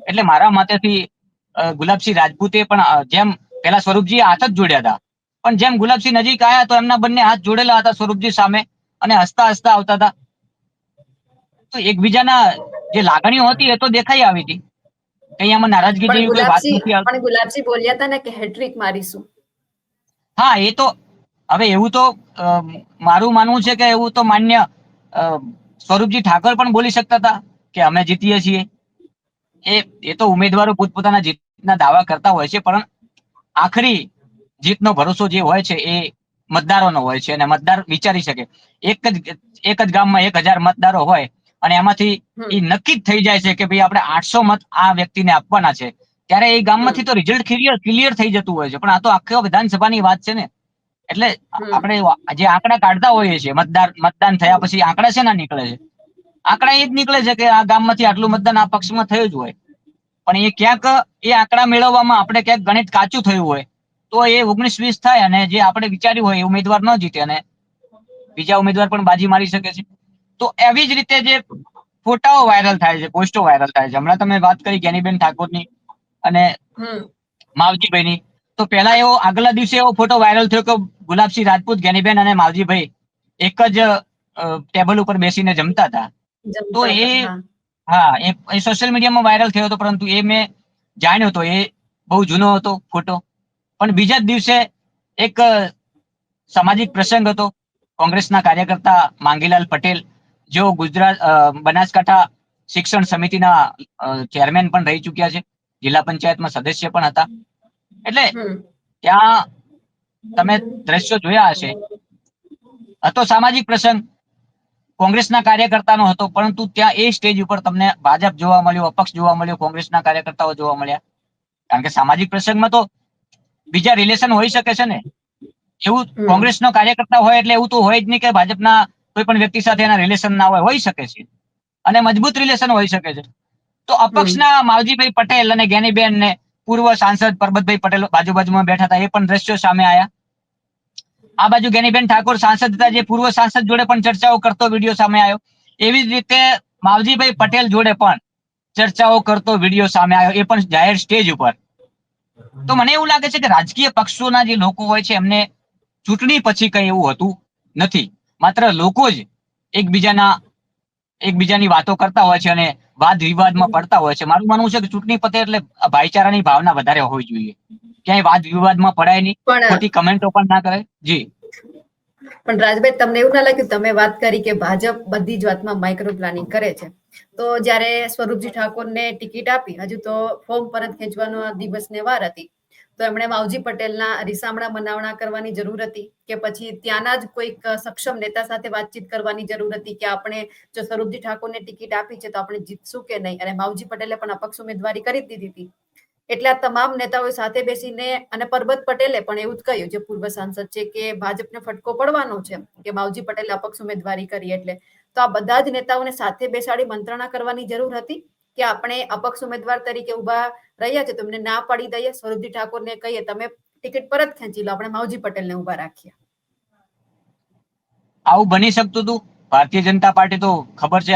એટલે મારા મતેથી ગુલાબસિંહ રાજપૂતે પણ જેમ પેલા સ્વરૂપજીએ હાથ જ જોડ્યા હતા, પણ જેમ ગુલાબસિંહ નજીક આવ્યા તો એમના બંને હાથ જોડેલા હતા સ્વરૂપજી સામે અને હસતા હસતા આવતા હતા. તો એકબીજાના જે લાગણીઓ હતી એ તો દેખાઈ આવી હતી. કઈ આમાં નારાજગી જેવી કોઈ વાત નથી આવતી. પણ ગુલાબસિંહ બોલ્યા હતા ને કે હેટ્રિક મારીશું. હા, એ તો હવે એવું તો મારું માનવું છે કે એવું તો માન્ય સ્વરૂપજી ઠાકોર પણ બોલી શકતા હતા કે અમે જીતીએ છીએ. એ તો ઉમેદવારો પોતપોતાના જીતના દાવા કરતા હોય છે, પણ આખરી જીતનો ભરોસો જે હોય છે એ મતદારોનો હોય છે અને મતદાર વિચારી શકે. એક જ ગામમાં 1000 મતદારો હોય અને એમાંથી એ નક્કી જ થઈ જાય છે કે ભાઈ આપણે 800 મત આ વ્યક્તિને આપવાના છે, ત્યારે એ ગામમાંથી તો રિઝલ્ટ ક્લિયર થઈ જતું હોય છે. પણ આ તો આખો વિધાનસભાની વાત છે ને, એટલે આપણે જે આંકડા કાઢતા હોઈએ છીએ મતદાન થયા પછી આંકડા શેના નીકળે છે? આંકડા એ જ નીકળે છે કે આ ગામમાંથી આટલું મતદાન આ પક્ષમાં થયું જ હોય. પણ એ ક્યાંક એ આંકડા મેળવવામાં આપણે ક્યાંક ગણિત કાચું થયું હોય તો એ 19-20 થાય અને જે આપણે વિચાર્યું હોય એ ઉમેદવાર ન જીતે અને બીજા ઉમેદવાર પણ બાજી મારી શકે છે. તો એવી જ રીતે જે ફોટાઓ વાયરલ થાય છે, પોસ્ટો વાયરલ થાય છે, હમણાં તમે વાત કરી ગેનીબેન ઠાકોરની અને માવજીભાઈની, તો પહેલા એવો આગલા દિવસે એવો ફોટો વાયરલ થયો કે ગુલાબસિંહ રાજપૂત, ગેનીબેન અને માવજીભાઈ એક જ ટેબલ ઉપર બેસીને જમતા હતા. તો એ સોશિયલ મીડિયામાં વાયરલ થયો હતો, પરંતુ એ મેં જાણ્યો હતો એ બહુ જૂનો હતો ફોટો. પણ બીજા જ દિવસે એક સામાજિક પ્રસંગ હતો. કોંગ્રેસના કાર્યકર્તા માંગીલાલ પટેલ, જેઓ ગુજરાત બનાસકાંઠા શિક્ષણ સમિતિના ચેરમેન પણ રહી ચુક્યા છે, જિલ્લા પંચાયતમાં સદસ્ય પણ હતા. એટલે ત્યાં તમે દ્રશ્યો જોયા હશે. હતો સામાજિક પ્રસંગ, કોંગ્રેસના કાર્યકર્તાનો હતો, પરંતુ ત્યાં એ સ્ટેજ ઉપર તમને ભાજપ જોવા મળ્યું, અપક્ષ જોવા મળ્યું, કોંગ્રેસના કાર્યકર્તાઓ જોવા મળ્યા. કારણ કે સામાજિક પ્રસંગમાં તો બીજા રિલેશન હોઈ શકે છે ને. એવું કોંગ્રેસનો કાર્યકર્તા હોય એટલે એવું તો હોય જ નહીં કે ભાજપના કોઈ પણ વ્યક્તિ સાથે એના રિલેશન ના હોય. હોઈ શકે છે, અને મજબૂત રિલેશન હોઈ શકે છે. તો અપક્ષના માવજીભાઈ પટેલ અને જ્ઞાનીબેન ને પૂર્વ સાંસદ પરબતભાઈ પટેલ બાજુમાં બેઠા હતા. એ પણ દ્રશ્યો સામે આવ્યા. આ બાજુ જ્ઞાનીબેન ઠાકોર સાંસદ હતા, જે પૂર્વ સાંસદ જોડે પણ ચર્ચાઓ કરતો વિડીયો સામે આવ્યો. એવી જ રીતે માવજીભાઈ પટેલ જોડે પણ ચર્ચાઓ કરતો વિડીયો સામે આવ્યો, એ પણ જાહેર સ્ટેજ ઉપર. તો મને એવું લાગે છે કે રાજકીય પક્ષોના જે લોકો હોય છે એમને ચૂંટણી પછી કઈ એવું હોતું નથી. માત્ર લોકો જ એકબીજાની વાતો કરતા હોય છે અને વાદ વિવાદમાં પડતા હોય છે. મારું માનવું છે કે ચૂંટણી પતે એટલે ભાઈચારાની ભાવના વધારે હોવી જોઈએ. ક્યાંય વાદ વિવાદમાં પડાય નહીં, ખોટી કમેન્ટો પણ ના કરે. જી. પણ રાજભાઈ, તમને એવું ના લાગ્યું, તમે વાત કરી કે ભાજપ બધી જ વાતમાં માઇક્રો પ્લાનિંગ કરે છે, તો જ્યારે સ્વરૂપજી ઠાકોરને ટિકિટ આપી, હજુ તો ફોર્મ પરત ખેંચવાનો દિવસને વાર હતી, તો એમણે માવજી પટેલના રીસામણા મનાવણા કરવાની જરૂર હતી કે પછી ત્યાંના જ કોઈક સક્ષમ નેતા સાથે વાતચીત કરવાની જરૂર હતી કે આપણે જો સ્વરૂપજી ઠાકોરને ટિકિટ આપી છે તો આપણે જીતશું કે નહીં? અને માવજી પટેલે પણ અપક્ષ ઉમેદવારી કરી દીધી હતી. એટલે આ તમામ નેતાઓ સાથે બેસીને, અને પરબત પટેલે પણ એવું જ કહ્યું, જે પૂર્વ સાંસદ છે, કે ભાજપને ફટકો પડવાનો છે કે માવજી પટેલે અપક્ષ ઉમેદવારી કરી. એટલે તો આ બધા જ નેતાઓને સાથે બેસાડી મંત્રણા કરવાની જરૂર હતી કે આપણે અપક્ષ ઉમેદવાર તરીકે ઉભા રહ્યા છે, તમને ના પાડી દઈએ, સ્વરૂપજી ઠાકોરને કહીએ તમે ટિકિટ પરત ખેંચી લો, આપણે માવજી પટેલને ઉભા રાખીએ. આવું બની શકતું હતું? ભારતીય જનતા પાર્ટી તો ખબર છે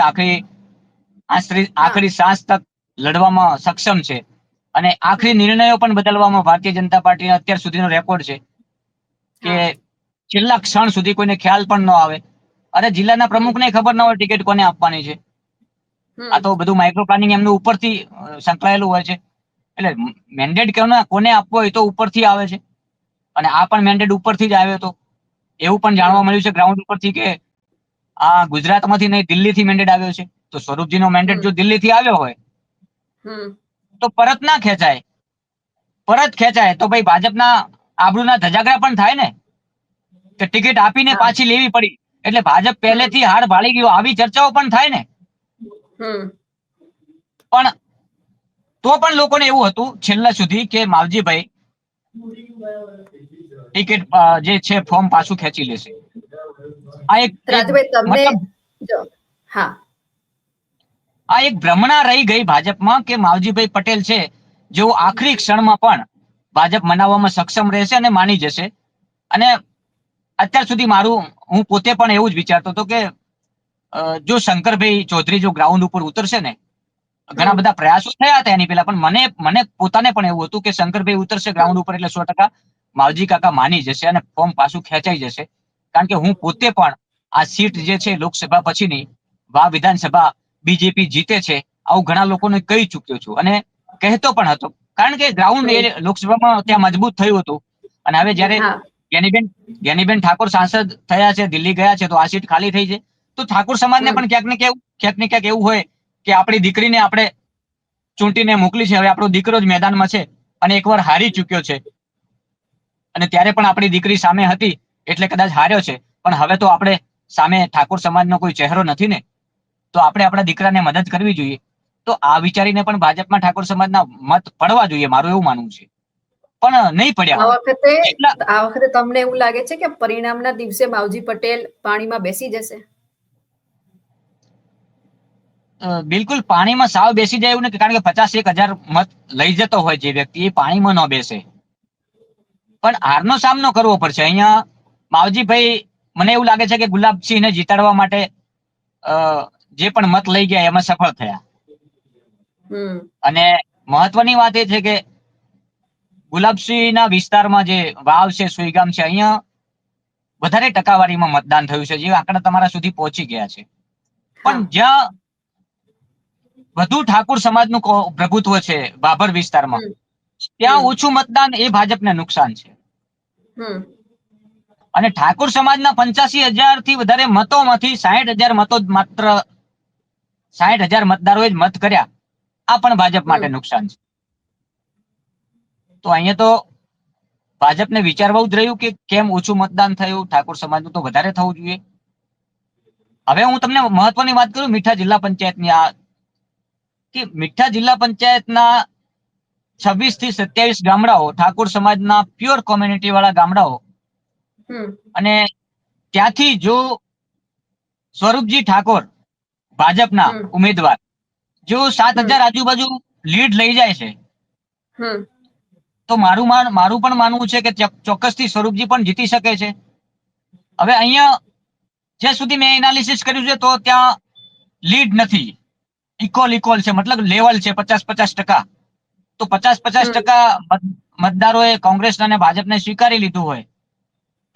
આખરી શ્વાસ તક લડવામાં સક્ષમ છે, અને આખરી નિર્ણયો પણ બદલવામાં ભારતીય જનતા પાર્ટીનો અત્યાર સુધીનો રેકોર્ડ છે કે છેલ્લા ક્ષણ સુધી કોઈને ખ્યાલ પણ ન આવે. અરે જિલ્લાના પ્રમુખને ખબર ના હોય ટિકિટ કોને આપવાની છે. આ તો બધું માઇક્રો પ્લાનિંગ એમનું ઉપરથી સંકળાયેલું હોય છે. એટલે મેન્ડેટ કોને આપવો હોય તો ઉપરથી આવે છે, અને આ પણ મેન્ડેટ ઉપરથી જ આવ્યો હતો. એવું પણ જાણવા મળ્યું છે ગ્રાઉન્ડ ઉપરથી કે આ ગુજરાતમાંથી નહીં, દિલ્હીથી મેન્ડેટ આવ્યો છે. તો સ્વરૂપજીનો મેન્ડેટ જો દિલ્હીથી આવ્યો હોય તો પરત ના ખેંચાય. પરત ખેંચાય તો ભાઈ ભાજપના આબરૂના ધજાગરા પણ થાય ને, કે ટિકિટ આપીને પાછી લેવી પડી એટલે ભાજપ પહેલેથી હાર ભાળી ગયો, આવી ચર્ચાઓ પણ થાય ને. પણ તો પણ લોકોને એવું હતું છેલ્લા સુધી કે માવજીભાઈ ટિકિટ જે છે ફોર્મ પાછું ખેંચી લેશે. આ એક ભ્રમણા રહી ગઈ ભાજપમાં કે માવજીભાઈ પટેલ છે જેઓ આખરી ક્ષણમાં પણ ભાજપ મનાવવામાં સક્ષમ રહેશે અને માની જશે. અને અત્યાર સુધી હું પોતે પણ એવું જ વિચારતો હતો કે જો શંકરભાઈ ચૌધરી જો ગ્રાઉન્ડ ઉપર ઉતરશે ને, ઘણા બધા પ્રયાસો થયા હતા એની પહેલા, પણ મને પોતાને પણ એવું હતું કે શંકરભાઈ ઉતરશે ગ્રાઉન્ડ ઉપર એટલે 100% માવજી કાકા માની જશે અને ફોર્મ પાછું ખેંચાઈ જશે. કારણ કે હું પોતે પણ આ સીટ જે છે લોકસભા પછીની વાવ વિધાનસભા બીજેપી જીતે છે આવું ઘણા લોકોને કહી ચૂક્યો છું, અને કહેતો પણ હતો. કારણ કે ગ્રાઉન્ડ એ લોકસભામાં ત્યાં મજબૂત થયું હતું. અને હવે જયારે જ્ઞાનીબેન ઠાકોર સાંસદ થયા છે, દિલ્હી ગયા છે, તો આ સીટ ખાલી થઈ છે. તો ઠાકોર સમાજને પણ ક્યાંક ને ક્યાંક એવું હોય કે આપણી દીકરીને આપણે ચૂંટીને મોકલી છે, હવે આપણો દીકરો જ મેદાનમાં છે અને એકવાર હારી ચૂક્યો છે, અને ત્યારે પણ આપણી દીકરી સામે હતી એટલે કદાચ હાર્યો છે. પણ હવે તો આપણે સામે ઠાકોર સમાજનો કોઈ ચહેરો નથી ને, તો આપણે આપણા દીકરાને મદદ કરવી જોઈએ. તો આ વિચારીને પણ ભાજપમાં ઠાકોર સમાજના મત પડવા જોઈએ, મારું એવું માનવું છે. પણ નહીં પડ્યા. આ વખતે તમને એવું લાગે છે કે પરિણામના દિવસે માવજી પટેલ પાણીમાં બેસી જશે? બિલકુલ પાણીમાં સાવ બેસી જાય એવું નથી, કારણ કે 51,000 મત લઈ જતો હોય જે વ્યક્તિ, એ પાણીમાં ન બેસે. પણ હારનો સામનો કરવો પડશે. અહીંયા માવજીભાઈ, મને એવું લાગે છે કે ગુલાબસિંહને જીતાડવા માટે જે પણ મત લઈ ગયા એમાં સફળ થયા. અને મહત્વની વાત એ છે કે ગુલાબસિંહના વિસ્તારમાં જે વાવ છે, સુઈગામ છે, અહીંયા વધારે ટકાવારીમાં મતદાન થયું છે, જે આંકડા તમારા સુધી પહોંચી ગયા છે. પણ જ્યાં વધુ ઠાકોર સમાજનું પ્રભુત્વ છે, બાબર વિસ્તારમાં, ત્યાં ઓછું મતદાન એ ભાજપને નુકસાન છે. હમ અને ઠાકોર સમાજના 85,000 થી વધારે મતોમાંથી 60,000 મતો જ માત્ર 60,000 મતદારોએ જ મત કર્યા. આ પણ ભાજપ માટે નુકસાન છે. તો અહીંયા તો ભાજપને વિચારવું જ રહ્યું કે કેમ ઓછું મતદાન થયું, ઠાકોર સમાજનું તો વધારે થવું જોઈએ. હવે હું તમને મહત્વની વાત કરું મીઠા જિલ્લા પંચાયતની, આ કે મીઠા જિલ્લા પંચાયતના 26 થી 27 ગામડાઓ ઠાકોર સમાજના પ્યોર કોમ્યુનિટી વાળા ગામડાઓ, અને ત્યાંથી જો સ્વરૂપજી ઠાકોર ભાજપના ઉમેદવાર જો 7,000 આજુબાજુ લીડ લઈ જાય છે, તો મારું પણ માનવું છે કે ચોક્કસથી સ્વરૂપજી પણ જીતી શકે છે. હવે અહીંયા જ્યાં સુધી મેં એનાલિસિસ કર્યું છે તો ત્યાં લીડ નથી, ઇક્વલ છે, મતલબ લેવલ છે 50-50%. તો 50-50% મતદારોએ કોંગ્રેસ અને ભાજપને સ્વીકારી લીધું હોય,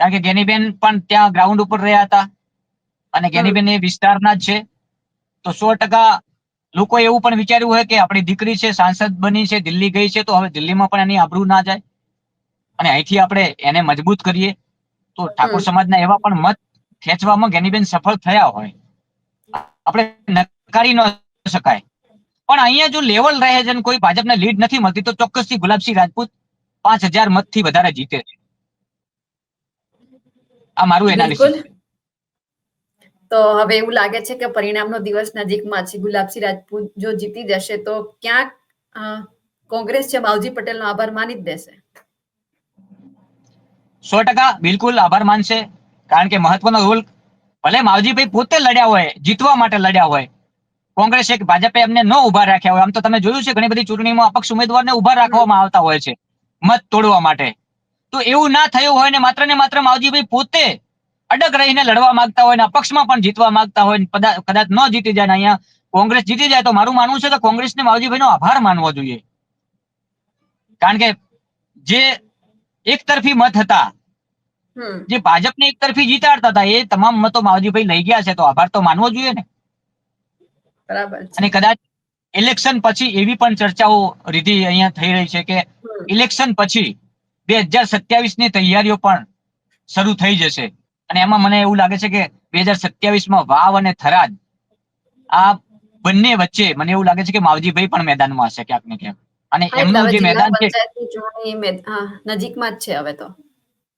કારણ કે ગેનીબેન પણ ત્યાં ગ્રાઉન્ડ ઉપર રહ્યા હતા અને ગેનીબેન એ વિસ્તારના જ છે. તો 100% લોકોએ એવું પણ વિચાર્યું હોય કે આપણી દીકરી છે, સાંસદ બની છે, દિલ્હી ગઈ છે, તો હવે દિલ્હીમાં પણ એની આબરૂ ના જાય અને અહીંથી આપણે એને મજબૂત કરીએ. તો ઠાકોર સમાજના એવા પણ મત ખેંચવામાં ગેનીબેન સફળ થયા હોય, આપણે નકારી ન શકાય. પણ અહીંયા જો લેવલ રહે છે અને કોઈ ભાજપને લીડ નથી મળતી, તો ચોક્કસથી ગુલાબસિંહ રાજપૂત 5,000 મતથી વધારે જીતે છે. આ મારું બિલકુલ. એનાલિસિસ છે. તો હવે એવું લાગે છે કે પરિણામનો દિવસ નજીકમાં છે. ગુલાબસિંહ રાજપૂત જો જીતી જશે તો ક્યાંક કોંગ્રેસ છે માવજી પટેલનો આભાર માની જ દેશે. 100% બિલકુલ આભાર માનશે, કારણ કે મહત્વનો રોલ ભલે માવજીભાઈ પોતે લડ્યા હોય, જીતવા માટે લડ્યા હોય, કોંગ્રેસ એક ભાજપે એમને ન ઉભા રાખ્યા હોય. આમ તો તમે જોયું છે ઘણી બધી ચૂંટણીમાં અપક્ષ ઉમેદવારને ઉભા રાખવામાં આવતા હોય છે મત તોડવા માટે. તો એવું ના થયું હોય ને માત્ર માવજીભાઈ પોતે અડગ રહીને લડવા માંગતા હોય ને અપક્ષમાં પણ જીતવા માંગતા હોય, કદાચ ન જીતી જાય ને અહીંયા કોંગ્રેસ જીતી જાય, તો મારું માનવું છે કે કોંગ્રેસને માવજીભાઈનો આભાર માનવો જોઈએ. કારણ કે જે એક તરફી મત હતા, જે ભાજપને એક તરફી જીતાડતા હતા, એ તમામ મતો માવજીભાઈ લઈ ગયા છે, તો આભાર તો માનવો જોઈએ ને. બરાબર છે. અને કદાચ ઇલેક્શન પછી એવી પણ ચર્ચાઓ રીધી અહીંયા થઈ રહી છે કે ઇલેક્શન પછી 2027 ની તૈયારીઓ પણ શરૂ થઈ જશે. અને એમાં મને એવું લાગે છે કે 2027માં વાવ અને થરાદ, આ બંને વચ્ચે મને એવું લાગે છે કે માવજીભાઈ પણ મેદાનમાં હશે ક્યાંક ને ક્યાંક. અને હા, એટલે એમનું હવે જે જિલ્લા મેદાન છે, પંચાયતની ચૂંટણી નજીકમાં જ છે હવે તો.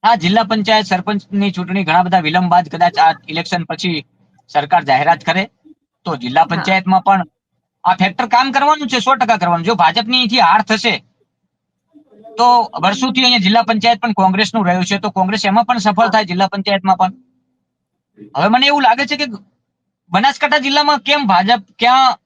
હા, જિલ્લા પંચાયત સરપંચની ચૂંટણી ઘણા બધા વિલંબ બાદ કદાચ આ ઇલેક્શન પછી સરકાર જાહેરાત કરે, તો જિલ્લા હા પંચાયતમાં પણ આ ફેક્ટર કામ કરવાનું છે, 100% કરવાનું. જો ભાજપની અહીંથી હાર થશે તો વર્ષોથી અહીંયા જિલ્લા પંચાયત પણ કોંગ્રેસનું રહ્યું છે, તો કોંગ્રેસ એમાં પણ સફળ થાય, જિલ્લા પંચાયતમાં પણ. હવે મને એવું લાગે છે કે બનાસકાંઠા જિલ્લામાં કેમ ભાજપ ક્યાં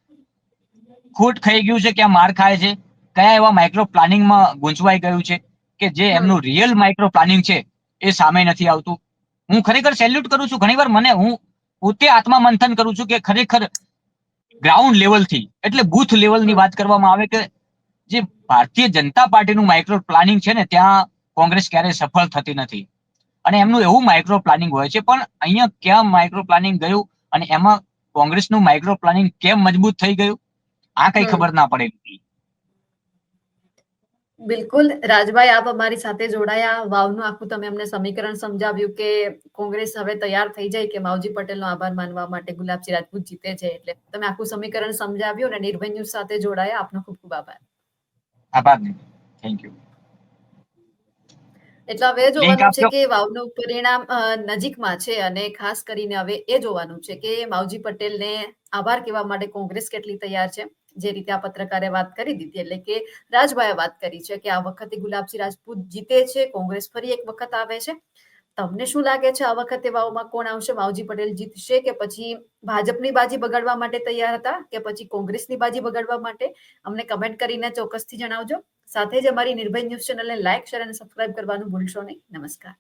ખોટ ખાઈ ગયું છે, ક્યાં માર ખાય છે, કયા એવા માઇક્રો પ્લાનિંગમાં ગૂંચવાઈ ગયું છે કે જે એમનું રિયલ માઇક્રો પ્લાનિંગ છે એ સામે નથી આવતું. હું ખરેખર સેલ્યુટ કરું છું. ઘણીવાર હું પોતે આત્મમંથન કરું છું કે ખરેખર ગ્રાઉન્ડ લેવલથી, એટલે બૂથ લેવલની વાત કરવામાં આવે કે જે ભારતીય જનતા પાર્ટીનું માઇક્રો પ્લાનિંગ છે ને, ત્યાં કોંગ્રેસ ક્યારેય સફળ થતી નથી. અને એમનું એવું માઇક્રો પ્લાનિંગ હોય છે, પણ અહીંયા ક્યાં માઇક્રો પ્લાનિંગ ગયું અને એમાં કોંગ્રેસનું માઇક્રો પ્લાનિંગ કેમ મજબૂત થઈ ગયું, આ કઈ ખબર ના પડે. બિલકુલ રાજભાઈ, આપ અમારી સાથે જોડાયા. વાવનું આખું તમે અમને સમીકરણ સમજાવ્યું કે કોંગ્રેસ હવે તૈયાર થઈ જાય કે માવજી પટેલનો આભાર માનવા માટે ગુલાબસિંહ રાજપૂત જીતે છે. એટલે તમે આખું સમીકરણ સમજાવ્યું અને નિર્ભય ન્યૂઝ સાથે જોડાયા. આપનો ખૂબ ખૂબ આભાર. આભાર. Thank you. એટલે હવે લિંક જોવાનું છે આપજો. કે વાવનું પરિણામ નજીકમાં છે અને ખાસ કરીને હવે એ જોવાનું છે કે માવજી પટેલને આભાર કહેવા માટે કોંગ્રેસ કેટલી તૈયાર છે. જે રીતે આ પત્રકારે વાત કરી દીધી, એટલે કે રાજભાઈએ વાત કરી છે કે આ વખતે ગુલાબસિંહ રાજપૂત જીતે છે, કોંગ્રેસ ફરી એક વખત આવે છે. તમને શું લાગે છે આ વખતે વાવમાં કોણ આવશે? માવજી પટેલ જીતશે કે પછી ભાજપની બાજી બગાડવા માટે તૈયાર હતા કે પછી કોંગ્રેસની બાજી બગાડવા માટે? અમને કમેન્ટ કરીને ચોક્કસથી જણાવજો. સાથે જ અમારી નિર્ભય ન્યૂઝ ચેનલને લાઈક, શેર અને સબસ્ક્રાઇબ કરવાનું ભૂલશો નહીં. નમસ્કાર.